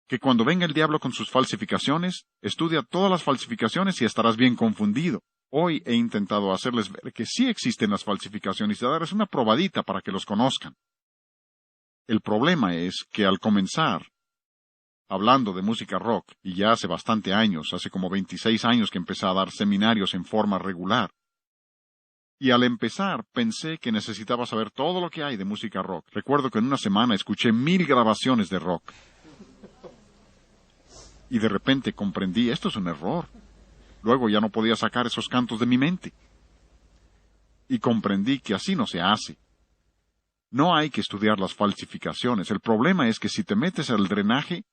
que cuando venga el diablo con sus falsificaciones, estudia todas las falsificaciones y estarás bien confundido. Hoy he intentado hacerles ver que sí existen las falsificaciones y darles una probadita para que los conozcan. El problema es que al comenzar, hablando de música rock, y ya hace bastante años, hace como 26 años que empecé a dar seminarios en forma regular, y al empezar pensé que necesitaba saber todo lo que hay de música rock. Recuerdo que en una semana escuché 1000 grabaciones de rock. Y de repente comprendí, esto es un error. Luego ya no podía sacar esos cantos de mi mente. Y comprendí que así no se hace. No hay que estudiar las falsificaciones. El problema es que si te metes al drenaje,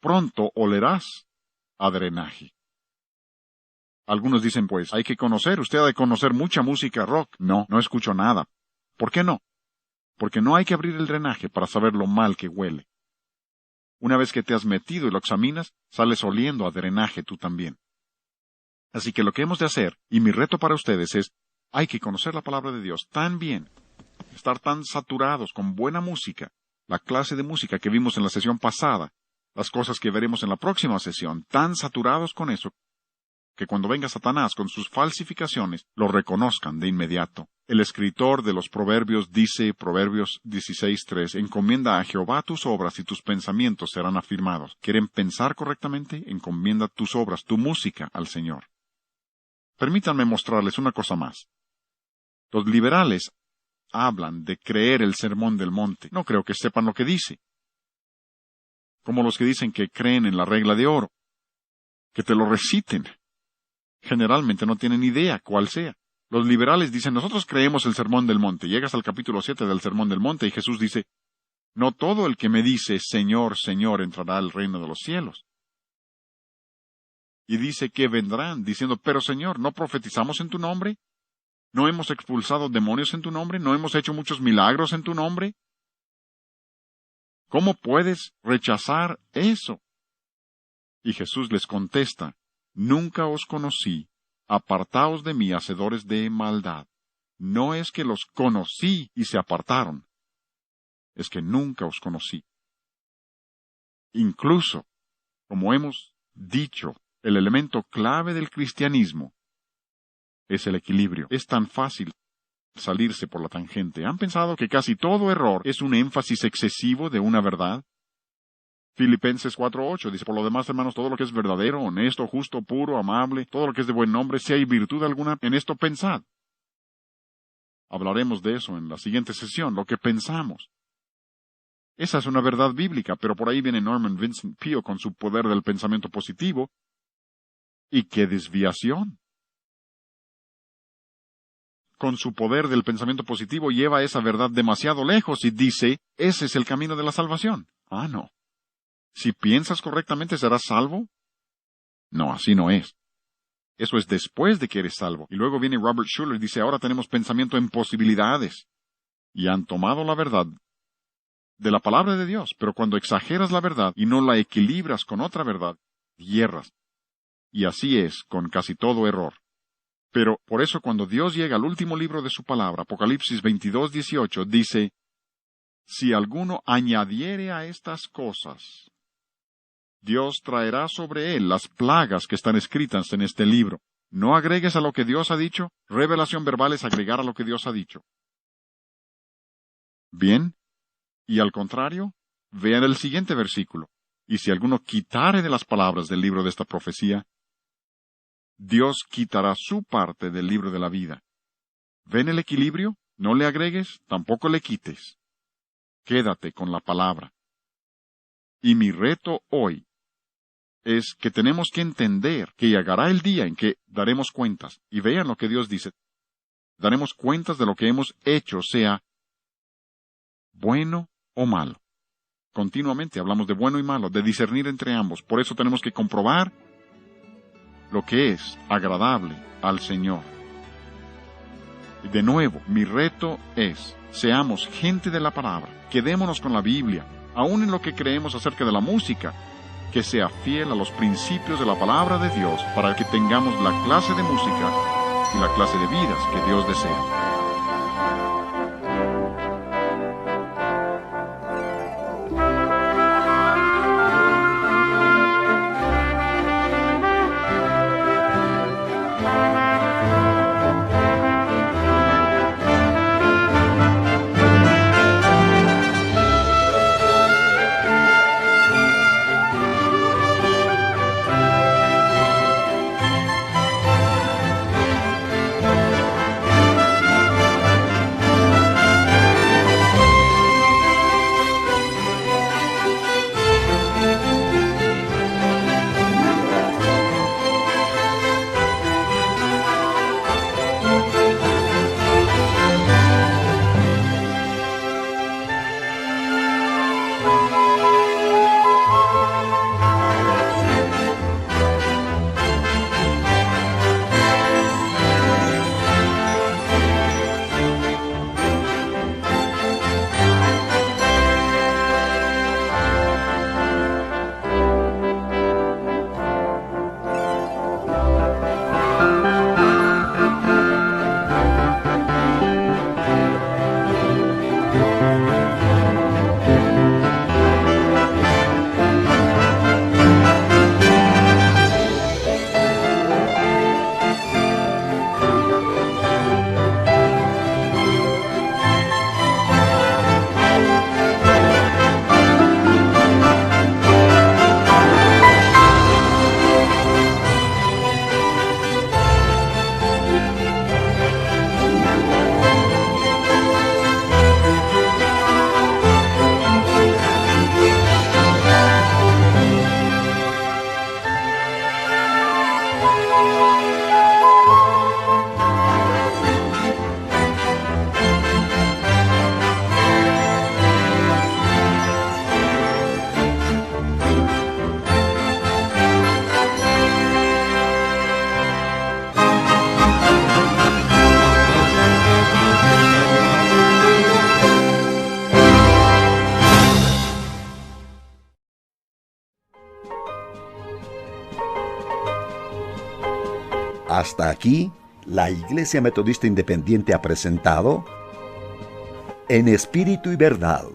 pronto olerás a drenaje. Algunos dicen, pues, hay que conocer, usted ha de conocer mucha música rock. No, no escucho nada. ¿Por qué no? Porque no hay que abrir el drenaje para saber lo mal que huele. Una vez que te has metido y lo examinas, sales oliendo a drenaje tú también. Así que lo que hemos de hacer, y mi reto para ustedes es, hay que conocer la palabra de Dios tan bien, estar tan saturados con buena música, la clase de música que vimos en la sesión pasada, las cosas que veremos en la próxima sesión, tan saturados con eso, que cuando venga Satanás con sus falsificaciones, lo reconozcan de inmediato. El escritor de los Proverbios dice, Proverbios 16:3, encomienda a Jehová tus obras y tus pensamientos serán afirmados. ¿Quieren pensar correctamente? Encomienda tus obras, tu música al Señor. Permítanme mostrarles una cosa más. Los liberales hablan de creer el sermón del monte. No creo que sepan lo que dice. Como los que dicen que creen en la regla de oro. Que te lo reciten. Generalmente no tienen idea cuál sea. Los liberales dicen, nosotros creemos el sermón del monte. Llegas al capítulo 7 del sermón del monte y Jesús dice, no todo el que me dice, Señor, Señor, entrará al reino de los cielos. Y dice que vendrán, diciendo, pero Señor, ¿no profetizamos en tu nombre? ¿No hemos expulsado demonios en tu nombre? ¿No hemos hecho muchos milagros en tu nombre? ¿Cómo puedes rechazar eso? Y Jesús les contesta, nunca os conocí, apartaos de mí, hacedores de maldad. No es que los conocí y se apartaron, es que nunca os conocí. Incluso, como hemos dicho, el elemento clave del cristianismo es el equilibrio. Es tan fácil salirse por la tangente. ¿Han pensado que casi todo error es un énfasis excesivo de una verdad? Filipenses 4:8 dice, por lo demás, hermanos, todo lo que es verdadero, honesto, justo, puro, amable, todo lo que es de buen nombre, si hay virtud alguna, en esto pensad. Hablaremos de eso en la siguiente sesión, lo que pensamos. Esa es una verdad bíblica, pero por ahí viene Norman Vincent Peale con su poder del pensamiento positivo. ¿Y qué desviación? Con su poder del pensamiento positivo lleva esa verdad demasiado lejos y dice, ese es el camino de la salvación. Ah, no. Si piensas correctamente, ¿serás salvo? No, así no es. Eso es después de que eres salvo. Y luego viene Robert Schuller y dice, ahora tenemos pensamiento en posibilidades. Y han tomado la verdad de la palabra de Dios, pero cuando exageras la verdad y no la equilibras con otra verdad, hierras. Y así es con casi todo error. Pero por eso cuando Dios llega al último libro de su palabra, Apocalipsis 22:18, dice, si alguno añadiere a estas cosas, Dios traerá sobre él las plagas que están escritas en este libro. No agregues a lo que Dios ha dicho. Revelación verbal es agregar a lo que Dios ha dicho. Bien. Y al contrario, vean el siguiente versículo. Y si alguno quitare de las palabras del libro de esta profecía, Dios quitará su parte del libro de la vida. ¿Ven el equilibrio? No le agregues, tampoco le quites. Quédate con la palabra. Y mi reto hoy es que tenemos que entender que llegará el día en que daremos cuentas. Y vean lo que Dios dice. Daremos cuentas de lo que hemos hecho, sea bueno o malo. Continuamente hablamos de bueno y malo, de discernir entre ambos. Por eso tenemos que comprobar lo que es agradable al Señor. Y de nuevo, mi reto es, seamos gente de la palabra, quedémonos con la Biblia, aun en lo que creemos acerca de la música, que sea fiel a los principios de la palabra de Dios para que tengamos la clase de música y la clase de vidas que Dios desea. Hasta aquí, la Iglesia Metodista Independiente ha presentado En Espíritu y Verdad.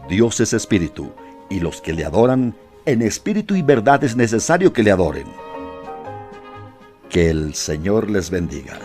Dios es Espíritu, y los que le adoran, en espíritu y verdad es necesario que le adoren. Que el Señor les bendiga.